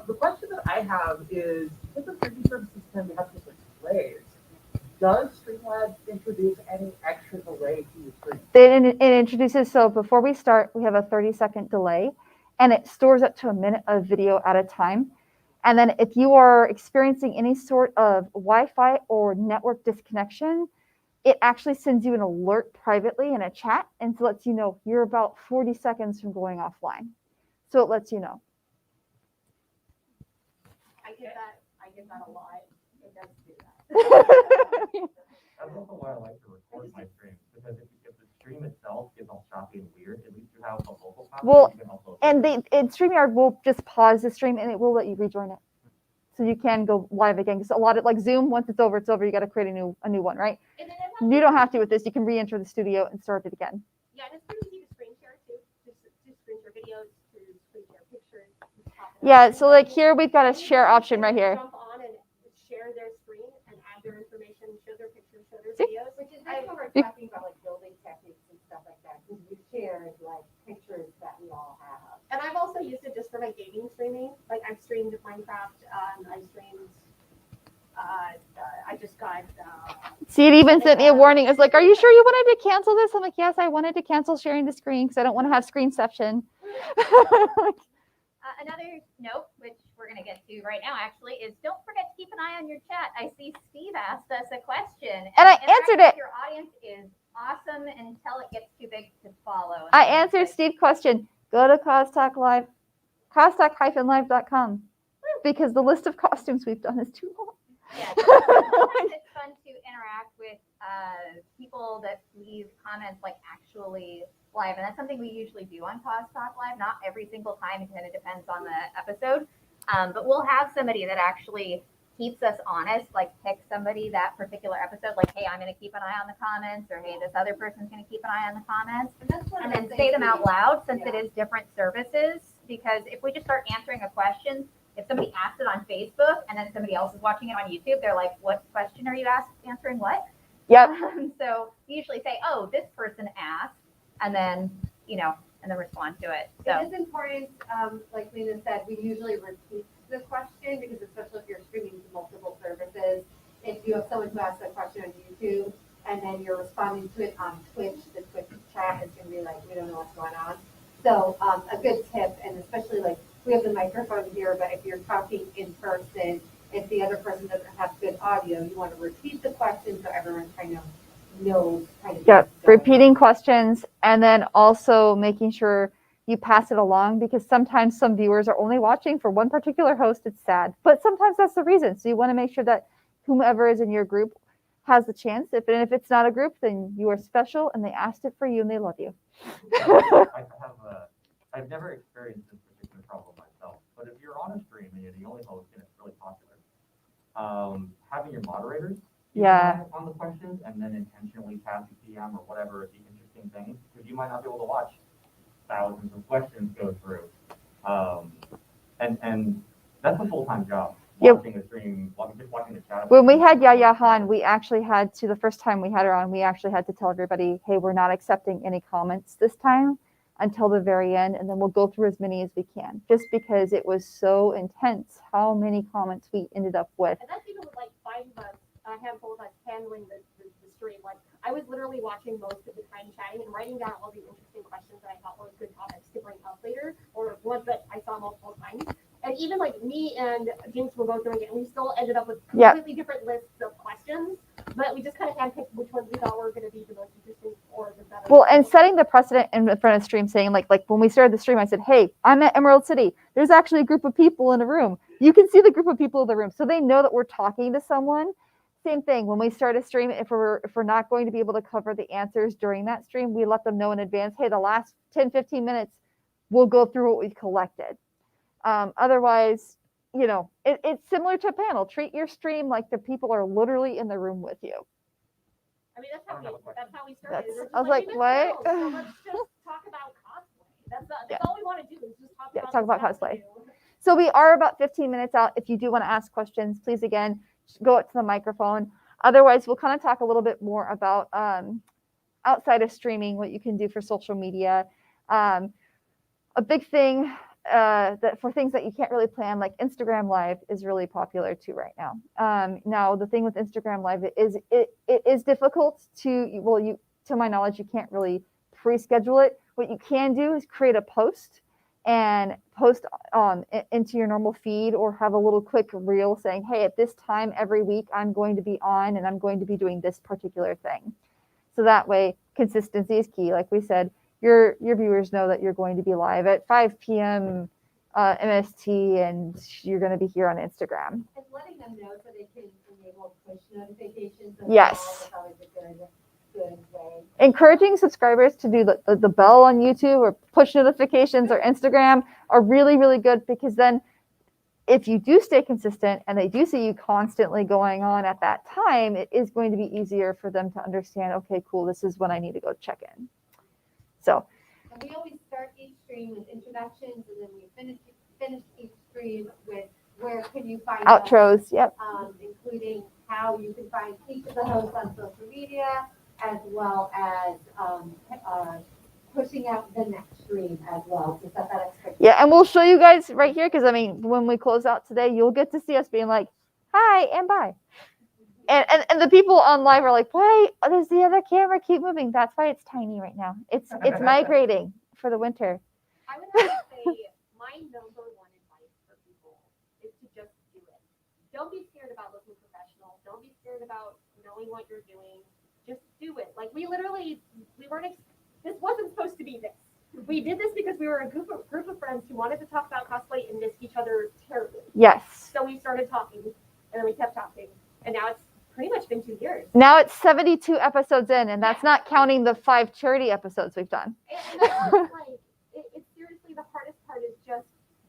The question that I have is, with the 3D services tend to have different delays, does Streamlabs introduce any extra delay to your stream?
It introduces, so before we start, we have a 30-second delay, and it stores up to a minute of video at a time. And then if you are experiencing any sort of Wi-Fi or network disconnection, it actually sends you an alert privately in a chat and lets you know you're about 40 seconds from going offline. So it lets you know.
I get that a lot. It does do that.
That's also why I like to record my streams, because if the stream itself is all choppy and weird, at least you have a local copy.
Well,
you can also
And StreamYard will just pause the stream and it will let you rejoin it. So you can go live again. Because a lot of, like Zoom, once it's over, you got to create a new one, right?
And then I'm
You don't have to with this. You can re-enter the studio and start it again.
Yeah, and it's pretty easy to screen share too. To screen share videos, to screen share pictures.
Yeah, so like here we've got a share option right here.
Jump on and share their screen and add their information, show their pictures, show their
See?
videos.
Which is nice when we're
You-
talking about like building techniques and stuff like that, because we shared like pictures that we all have.
And I've also used it just for my gaming streaming. Like I've streamed Minecraft. I streamed. I just got.
See, it even sent me a warning. It's like, are you sure you wanted to cancel this? I'm like, yes, I wanted to cancel sharing the screen because I don't want to have screenception.
Another note, which we're going to get to right now, actually, is don't forget to keep an eye on your chat. I see Steve asked us a question.
And I
interacting
answered
with
it.
Your audience is awesome until it gets too big to follow.
I answered Steve's question. Go to CosTalk Live, CosTalk-live.com, because the list of costumes we've done is too long.
Yeah, sometimes it's fun to interact with people that leave comments like actually live, and that's something we usually do on CosTalk Live. Not every single time, it kind of depends on the episode, but we'll have somebody that actually keeps us honest, like pick somebody that particular episode, like, hey, I'm going to keep an eye on the comments, or hey, this other person's going to keep an eye on the comments, and then say them out loud since it is different services, because if we just start answering a question, if somebody asks it on Facebook and then somebody else is watching it on YouTube, they're like, what question are you answering what?
Yep.
So we usually say, oh, this person asked, and then, and then respond to it. So
It is important, like Lena said, we usually repeat the question because especially if you're streaming to multiple services, if you have someone who asks a question on YouTube and then you're responding to it on Twitch, the Twitch chat is going to be like, we don't know what's going on. So a good tip, and especially like we have the microphone here, but if you're talking in person, if the other person doesn't have good audio, you want to repeat the question so everyone kind of knows.
Yep, repeating questions, and then also making sure you pass it along, because sometimes some viewers are only watching for one particular host. It's sad, but sometimes that's the reason. So you want to make sure that whomever is in your group has the chance. And if it's not a group, then you are special and they asked it for you and they love you.
I've never experienced this particular problem myself, but if you're on a stream and you're the only host and it's really popular, having your moderators on the questions and then intentionally pass the PM or whatever the interesting things, because you might not be able to watch thousands of questions go through, and that's a full-time job. Watching a stream, just watching the chat.
When we had Yaya Han, we actually had to, the first time we had her on, we actually had to tell everybody, hey, we're not accepting any comments this time until the very end, and then we'll go through as many as we can, just because it was so intense how many comments we ended up with.
And that's even with like 5 of us, a handful of us handling the stream. Like I was literally watching most of the time, chatting and writing down all the interesting questions that I thought were good topics to bring up later, or ones that I saw multiple times. And even like me and Jinx were both doing it, and we still ended up with completely different lists of questions, but we just kind of handpicked which ones we thought were going to be the most interesting or the better.
Well, and setting the precedent in front of stream, saying like when we started the stream, I said, hey, I'm at Emerald City. There's actually a group of people in a room. You can see the group of people in the room, so they know that we're talking to someone. Same thing, when we start a stream, if we're not going to be able to cover the answers during that stream, we let them know in advance, hey, the last 10-15 minutes, we'll go through what we've collected. Otherwise, it's similar to a panel. Treat your stream like the people are literally in the room with you.
I mean, that's how we started.
I was like, what?
So let's just talk about cosplay. That's all we want to do is just
talk about cosplay. So we are about 15 minutes out. If you do want to ask questions, please, again, go up to the microphone. Otherwise, we'll kind of talk a little bit more about outside of streaming, what you can do for social media. A big thing that for things that you can't really plan, like Instagram Live is really popular too right now. Now, the thing with Instagram Live is it is difficult to my knowledge, you can't really pre-schedule it. What you can do is create a post and post into your normal feed, or have a little quick reel saying, hey, at this time every week I'm going to be on and I'm going to be doing this particular thing. So that way consistency is key. Like we said, your viewers know that you're going to be live at 5 p.m. MST and you're going to be here on Instagram.
And letting them know so they can enable push notifications.
Yes.
Well, that's always a good way.
Encouraging subscribers to do the bell on YouTube or push notifications or Instagram are really, really good, because then if you do stay consistent and they do see you constantly going on at that time, it is going to be easier for them to understand, okay, cool, this is when I need to go check in. So.
And we always start each stream with introductions, and then we finish each stream with where can you find
Outros. Yep.
including how you can find each of the hosts on social media, as well as pushing out the next stream as well to set that expectation.
Yeah, and we'll show you guys right here because I mean, when we close out today, you'll get to see us being like, "Hi" and "Bye." And the people on live are like, "Why does the other camera keep moving?" That's why it's tiny right now. It's migrating for the winter.
I would have to say my number one advice for people is to just do it. Don't be scared about looking professional. Don't be scared about knowing what you're doing. Just do it. Like we weren't. This wasn't supposed to be this. We did this because we were a group of friends who wanted to talk about cosplay and missed each other terribly.
Yes.
So we started talking, and then we kept talking, and now it's pretty much been 2 years.
Now it's 72 episodes in, and that's not counting the 5 charity episodes we've done.
And that's like, it's seriously the hardest part is just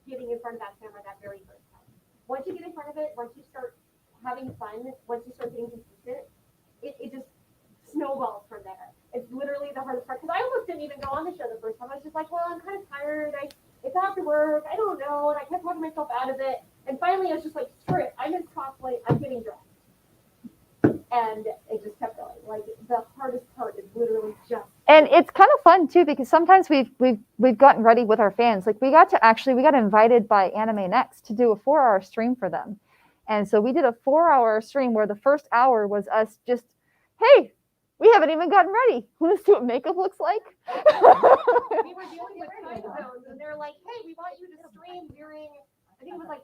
getting in front of that camera that very first time. Once you get in front of it, once you start having fun, once you start getting consistent, it just snowballs from there. It's literally the hardest part because I almost didn't even go on the show the first time. I was just like, well, I'm kind of tired. It's after work. I don't know. And I kept talking myself out of it. And finally, I was just like, screw it. I miss cosplay. I'm getting dressed. And it just kept going. Like the hardest part is literally just.
And it's kind of fun too because sometimes we've gotten ready with our fans. Like we got invited by Anime Next to do a 4-hour stream for them, and so we did a 4-hour stream where the first hour was us just, hey, we haven't even gotten ready. Want to see what makeup looks like?
We were dealing with time zones, and they're like, hey, we want you to stream during, I think it was like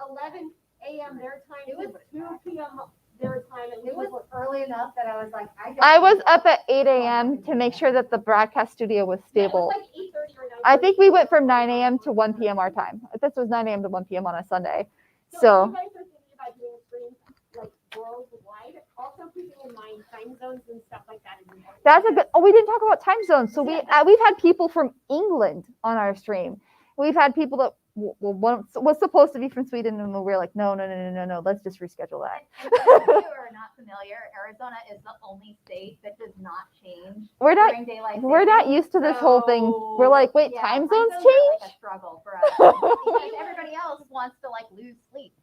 11 a.m. their time. It was 2 p.m. their time. And
It was early enough that I was like,
I was up at 8 a.m. to make sure that the broadcast studio was stable.
Yeah, it was like 8:30 or 9:30.
I think we went from 9 a.m. to 1 p.m. our time. This was 9 a.m. to 1 p.m. on a Sunday.
So if
So
you guys are thinking about doing streams like worldwide, also keeping in mind time zones and stuff like that is important.
that's a good. Oh, we didn't talk about time zones. So we've had people from England on our stream. We've had people that was supposed to be from Sweden, and we were like, no, let's just reschedule that.
And for those of you who are not familiar, Arizona is the only state that does not change
We're not
during daylight
we're not
savings.
used to this whole thing. We're like, wait,
Yeah,
time zones
are
change?
like a struggle for us because everybody else wants to like lose sleep.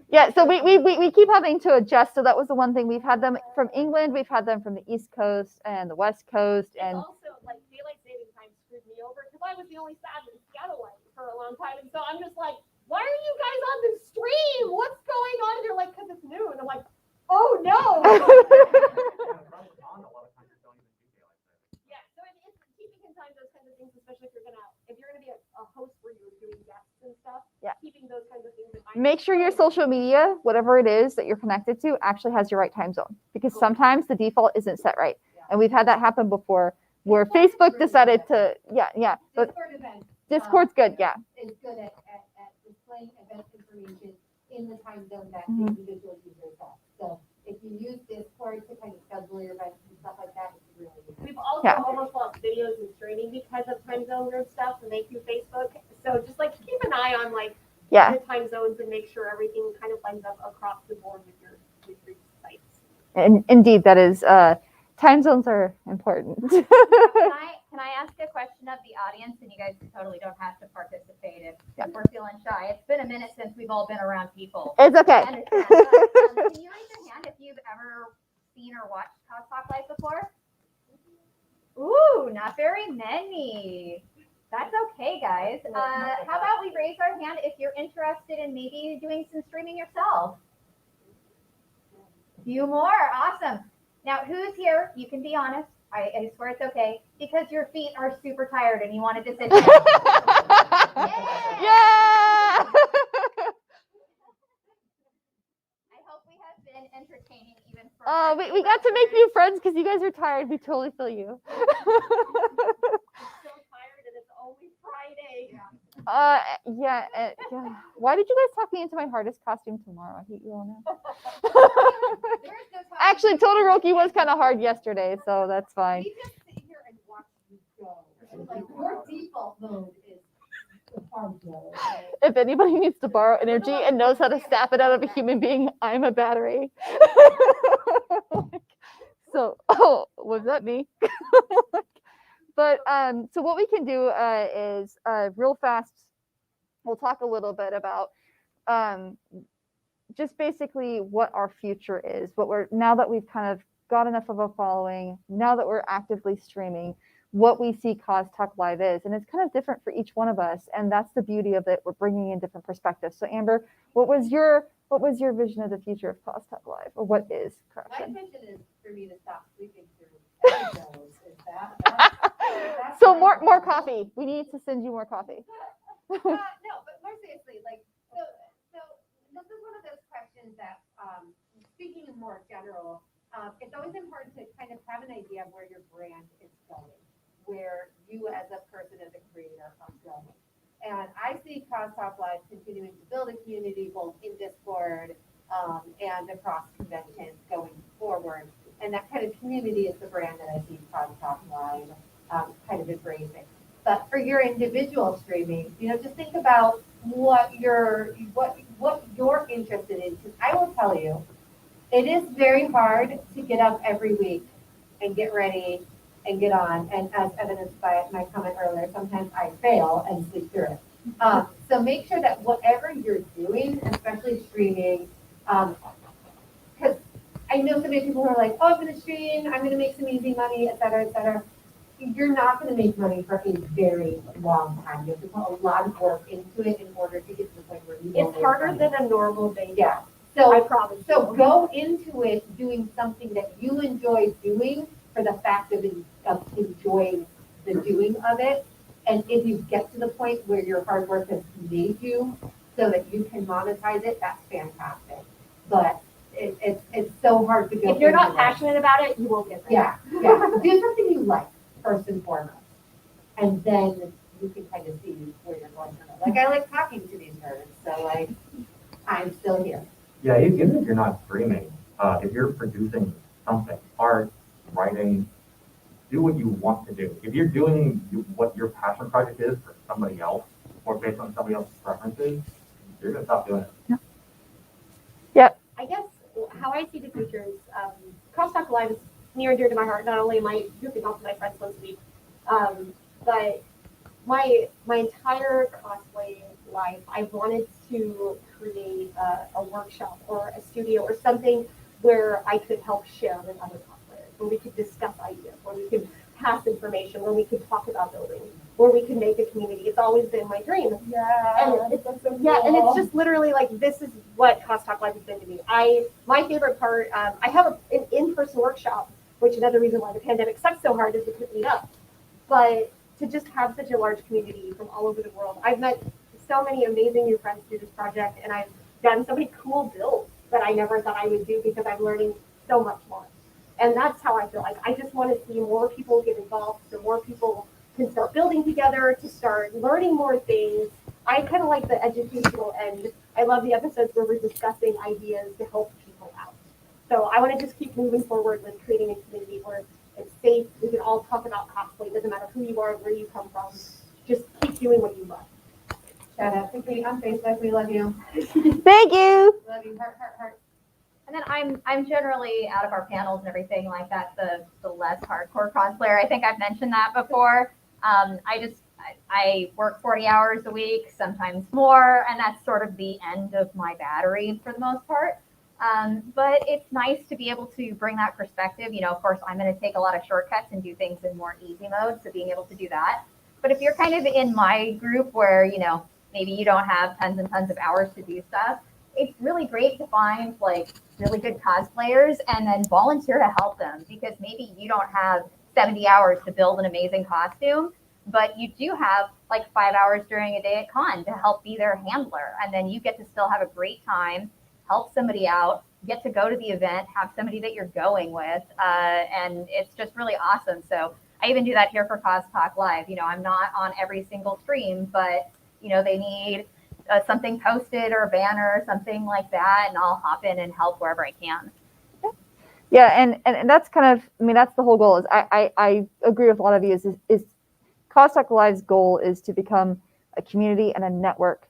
Yeah, so we keep having to adjust. So that was the one thing. We've had them from England, we've had them from the East Coast and the West Coast,
It's
and
also like daylight saving time screwed me over because I was the only Seattle one for a long time, and so I'm just like, why are you guys on the stream? What's going on? And they're like, because it's noon. I'm like, oh no. Yeah, so it's keeping in time those kinds of things, especially if you're gonna be a host where you're doing guests and stuff.
Yeah.
Keeping those kinds of things in mind.
make sure your social media, whatever it is that you're connected to, actually has your right time zone, because sometimes the default isn't set right. And we've had that happen before where Facebook decided to, but
Discord events.
Discord's good, yeah.
Is good at displaying event information in the time zone that
Mhm.
the individual user set. So if you use Discord to kind of schedule your events and stuff like that, it's really good.
We've also
Yeah.
almost lost videos and streaming because of time zones and stuff, and thank you, Facebook. So just like keep an eye on like
Yeah.
the time zones and make sure everything kind of lines up across the board with your sites.
And indeed, that is, time zones are important.
Can I ask a question of the audience, and you guys totally don't have to participate if
Yeah.
we're feeling shy. It's been a minute since we've all been around people.
It's okay.
I understand, but, can you raise your hand if you've ever seen or watched CosTalk Live before? Ooh, not very many. That's okay, guys. How about we raise our hand if you're interested in maybe doing some streaming yourself? A few more, awesome. Now, who's here? You can be honest. I swear it's okay, because your feet are super tired and you wanted to sit down.
Yeah.
I hope we have been entertaining even for.
We got to make new friends because you guys are tired. We totally feel you.
I'm so tired and it's only Friday.
Yeah. Why did you guys talk me into my hardest costume tomorrow? I hate you all now. Actually, Todoroki was kind of hard yesterday, so that's fine.
We just sit here and watch you go. Like your default mode is the farm go. Okay?
If anybody needs to borrow energy and knows how to sap it out of a human being, I'm a battery. So, was that me? But so what we can do is real fast. we'll talk a little bit about just basically what our future is, what we're, now that we've kind of got enough of a following, now that we're actively streaming, what we see CosTalk Live is. And it's kind of different for each one of us. And that's the beauty of it. We're bringing in different perspectives. So Amber, what was your vision of the future of CosTalk Live, or what is?
My
Correction.
vision is for me to stop sleeping through episodes. Is that's
So
my
more
goal.
coffee. We need to send you more coffee.
No, but more seriously, like, so this is one of those questions that, speaking in more general, it's always important to kind of have an idea of where your brand is going, where you as a person, as a creator, are going. And I see CosTalk Live continuing to build a community both in Discord and across conventions going forward. And that kind of community is the brand that I see CosTalk Live kind of embracing. But for your individual streaming, just think about what you're interested in. Because I will tell you, it is very hard to get up every week and get ready and get on. And as evidenced by my comment earlier, sometimes I fail and sleep through it. So make sure that whatever you're doing, especially streaming, because I know so many people who are like, oh, I'm going to stream, I'm going to make some easy money, et cetera, et cetera. You're not going to make money for a very long time. You have to put a lot of work into it in order to get to the point where you don't
It's
make
harder
money.
than a normal day
Yeah.
job. I
So,
promise.
so go into it doing something that you enjoy doing for the fact of enjoying the doing of it. And if you get to the point where your hard work has made you so that you can monetize it, that's fantastic. But it's so hard to go.
If you're not
into it.
passionate about it, you won't get there.
Yeah. Do something you like first and foremost, and then you can kind of see where you're going from it. Like, I like talking to these nerds, so like I'm still here.
Yeah, even if you're not streaming, if you're producing something, art, writing, do what you want to do. If you're doing what your passion project is for somebody else, or based on somebody else's preferences, you're gonna stop doing it.
I guess how I see the future is CosTalk Live is near and dear to my heart. Not only am I goofing off with my friends once a week, but my entire cosplay life, I wanted to create a workshop or a studio or something where I could help share with other cosplayers, where we could discuss ideas, where we could pass information, where we could talk about building, where we could make a community. It's always been my dream.
Yeah.
And it's just literally like, this is what CosTalk Live has been to me. My favorite part, I have an in-person workshop, which another reason why the pandemic sucks so hard is we couldn't meet up. But to just have such a large community from all over the world, I've met so many amazing new friends through this project, and I've done so many cool builds that I never thought I would do because I'm learning so much more. And that's how I feel like I just want to see more people get involved, so more people can start building together, to start learning more things. I kind of like the educational end. I love the episodes where we're discussing ideas to help people out. So I want to just keep moving forward with creating a community where it's safe. We can all talk about cosplay. It doesn't matter who you are, where you come from. Just keep doing what you love.
Shout out to Brite on Facebook. We love you.
Thank you.
Love you. Heart, heart, heart.
And then I'm generally out of our panels and everything like that, the less hardcore cosplayer. I think I've mentioned that before. I work 40 hours a week, sometimes more, and that's sort of the end of my battery for the most part. But it's nice to be able to bring that perspective. Of course, I'm going to take a lot of shortcuts and do things in more easy mode, so being able to do that. But if you're kind of in my group where, maybe you don't have tons and tons of hours to do stuff, it's really great to find like really good cosplayers and then volunteer to help them, because maybe you don't have 70 hours to build an amazing costume, but you do have like 5 hours during a day at con to help be their handler. And then you get to still have a great time, help somebody out, get to go to the event, have somebody that you're going with. And it's just really awesome. So I even do that here for CosTalk Live. I'm not on every single stream, but they need something posted or a banner or something like that, and I'll hop in and help wherever I can.
Yeah, and that's kind of, that's the whole goal. Is I agree with a lot of you. Is CosTalk Live's goal is to become a community and a network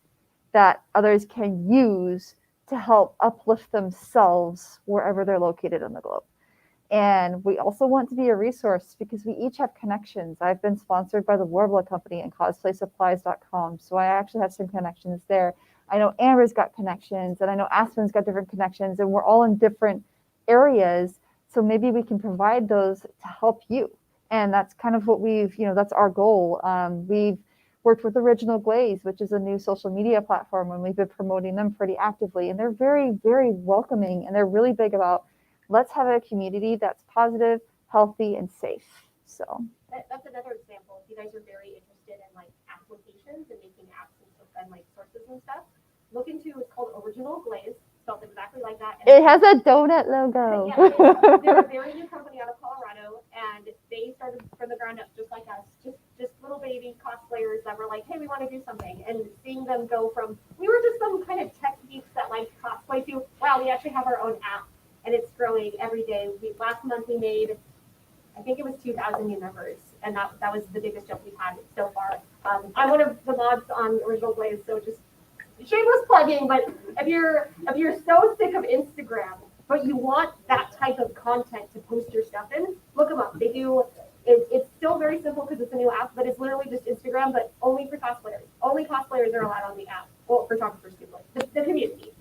that others can use to help uplift themselves wherever they're located on the globe. And we also want to be a resource because we each have connections. I've been sponsored by the Warbler Company and cosplaysupplies.com. So I actually have some connections there. I know Amber's got connections, and I know Aspen's got different connections, and we're all in different areas. So maybe we can provide those to help you. And that's kind of what we've, that's our goal. We've worked with Original Glaze, which is a new social media platform, and we've been promoting them pretty actively. And they're very, very welcoming, and they're really big about let's have a community that's positive, healthy, and safe. So
that's another example. If you guys are very interested in like applications and making apps and like sources and stuff, look into it's called Original Glaze, spelled exactly like that. And
it has a donut logo.
Yeah, they're a very new company out of Colorado, and they started from the ground up just like us, just little baby cosplayers that were like, hey, we want to do something. And seeing them go from, we were just some kind of tech geeks that like cosplay to, wow, we actually have our own app. And it's growing every day. Last month we made, I think it was 2,000 new members, and that was the biggest jump we've had so far. I'm one of the mods on Original Blaze, so just shameless plugging. But if you're so sick of Instagram, but you want that type of content to post your stuff in, look them up. They do. It's still very simple because it's a new app, but it's literally just Instagram, but only for cosplayers. Only cosplayers are allowed on the app. Well, photographers too, like the community.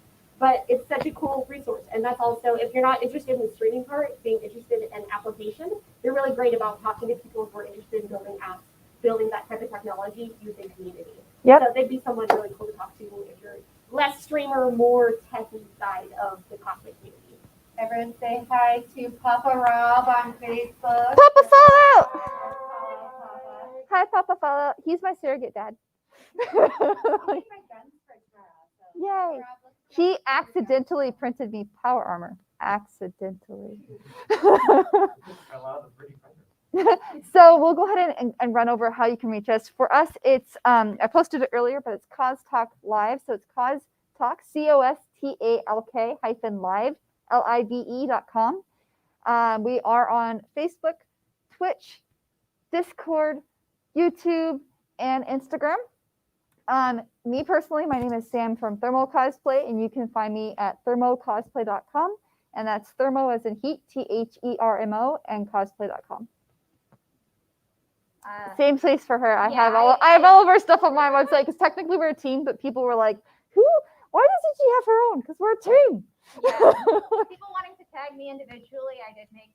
But it's such a cool resource. And that's also, if you're not interested in the streaming part, being interested in application, they're really great about talking to people who are interested in building apps, building that type of technology using community.
Yep.
So they'd be someone really cool to talk to if you're less streamer, more techy side of the cosplay community.
Everyone say hi to Papa Rob on Facebook.
Papa Fallout!
Papa.
Hi, Papa Fallout. He's my surrogate dad. Yay. He accidentally printed me power armor. Accidentally. So we'll go ahead and run over how you can reach us. For us, it's, I posted it earlier, but it's CosTalk Live. So it's CosTalk, COSTALK -live, LIVE.com. We are on Facebook, Twitch, Discord, YouTube, and Instagram. Me personally, my name is Sam from ThermoCosplay, and you can find me at ThermoCosplay.com, and that's thermo as in heat, THERMO, and cosplay.com. Same place for her. I have all of our stuff on my website because technically we're a team, but people were like, why doesn't she have her own? Because we're a team.
Yeah. People wanting to tag me individually, I did make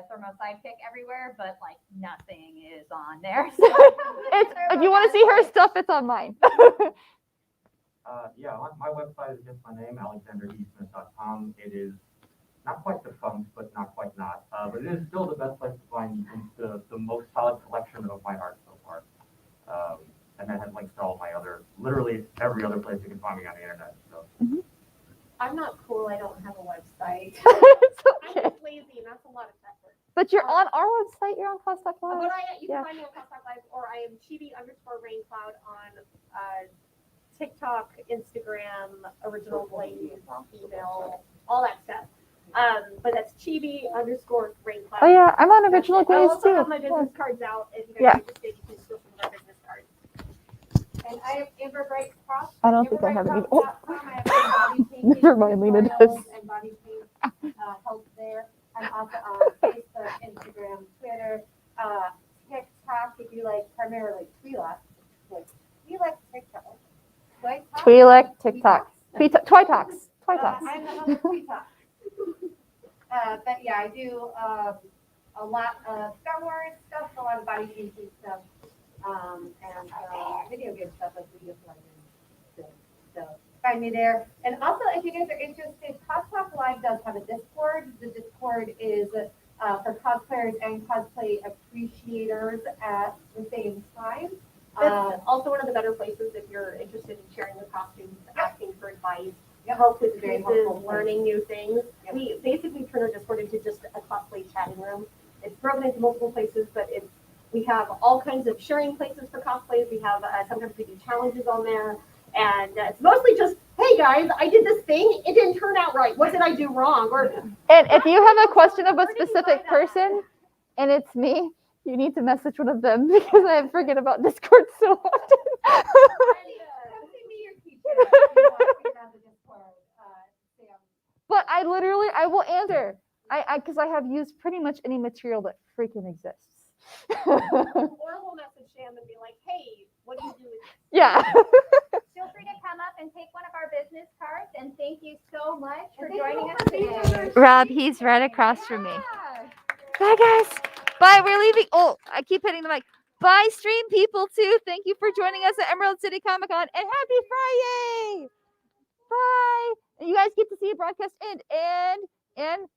ThermoSidekick everywhere, but like nothing is on there. So
if you want to see her stuff, it's on mine.
Yeah, my website is just my name, alexandereastman.com. It is not quite defunct, but not quite not. But it is still the best place to find the most solid collection of my art so far. And that has links to all my literally every other place you can find me on the internet. So.
Mm-hmm.
I'm not cool. I don't have a website.
It's okay.
I'm just lazy, and that's a lot of effort.
But you're on our website. You're on CosTalk Live.
But you can find me on CosTalk Live, or I am Chibi_Raincloud on TikTok, Instagram, Original Blaze, email, all that stuff. But that's Chibi_Raincloud.
Oh yeah, I'm on Original
I
Glaze
also
too.
have my business cards out. If you guys are interested, you can steal some of our business cards.
And I have Amber Brite Cross.
I don't think I have any. Oh.
I have body painting
Never mind, Lena does.
tutorials and body paint help there. I'm also on Facebook, Instagram, Twitter, TikTok. If you like primarily Twi'lek, TikTok.
Twi'lek TikTok. Twitox. Twitox.
I'm the home of Twi'lek. But yeah, I do a lot of Star Wars stuff, a lot of body painting stuff, and video game stuff like League of Legends. So find me there. And also, if you guys are interested, CosTalk Live does have a Discord. The Discord is for cosplayers and cosplay appreciators at the same time.
That's also one of the better places if you're interested in sharing your costumes, asking for advice, help with
Very
pieces,
helpful.
learning new things.
Yep.
We basically turn our Discord into just a cosplay chatting room. It's broken into multiple places, but we have all kinds of sharing places for cosplays. We have sometimes we do challenges on there, and it's mostly just, hey guys, I did this thing, it didn't turn out right. What did I do wrong? Or
And if you have a question of a
Where did you
specific
buy that?
person and it's me, you need to message one of them because I forget about Discord so often. But I will answer. Because I have used pretty much any material that freaking exists.
Or we'll message Sam and be like, hey, what do you do with this?
Yeah.
Feel free to come up and take one of our business cards. And thank you so much for
And thank you
joining us
for being on
today.
our
Rob, he's right across from me. Bye, guys. Bye. We're leaving. Oh, I keep hitting the mic. Bye, stream people, too. Thank you for joining us at Emerald City Comic Con. And happy Friday. Bye. And you guys get to see a broadcast end. And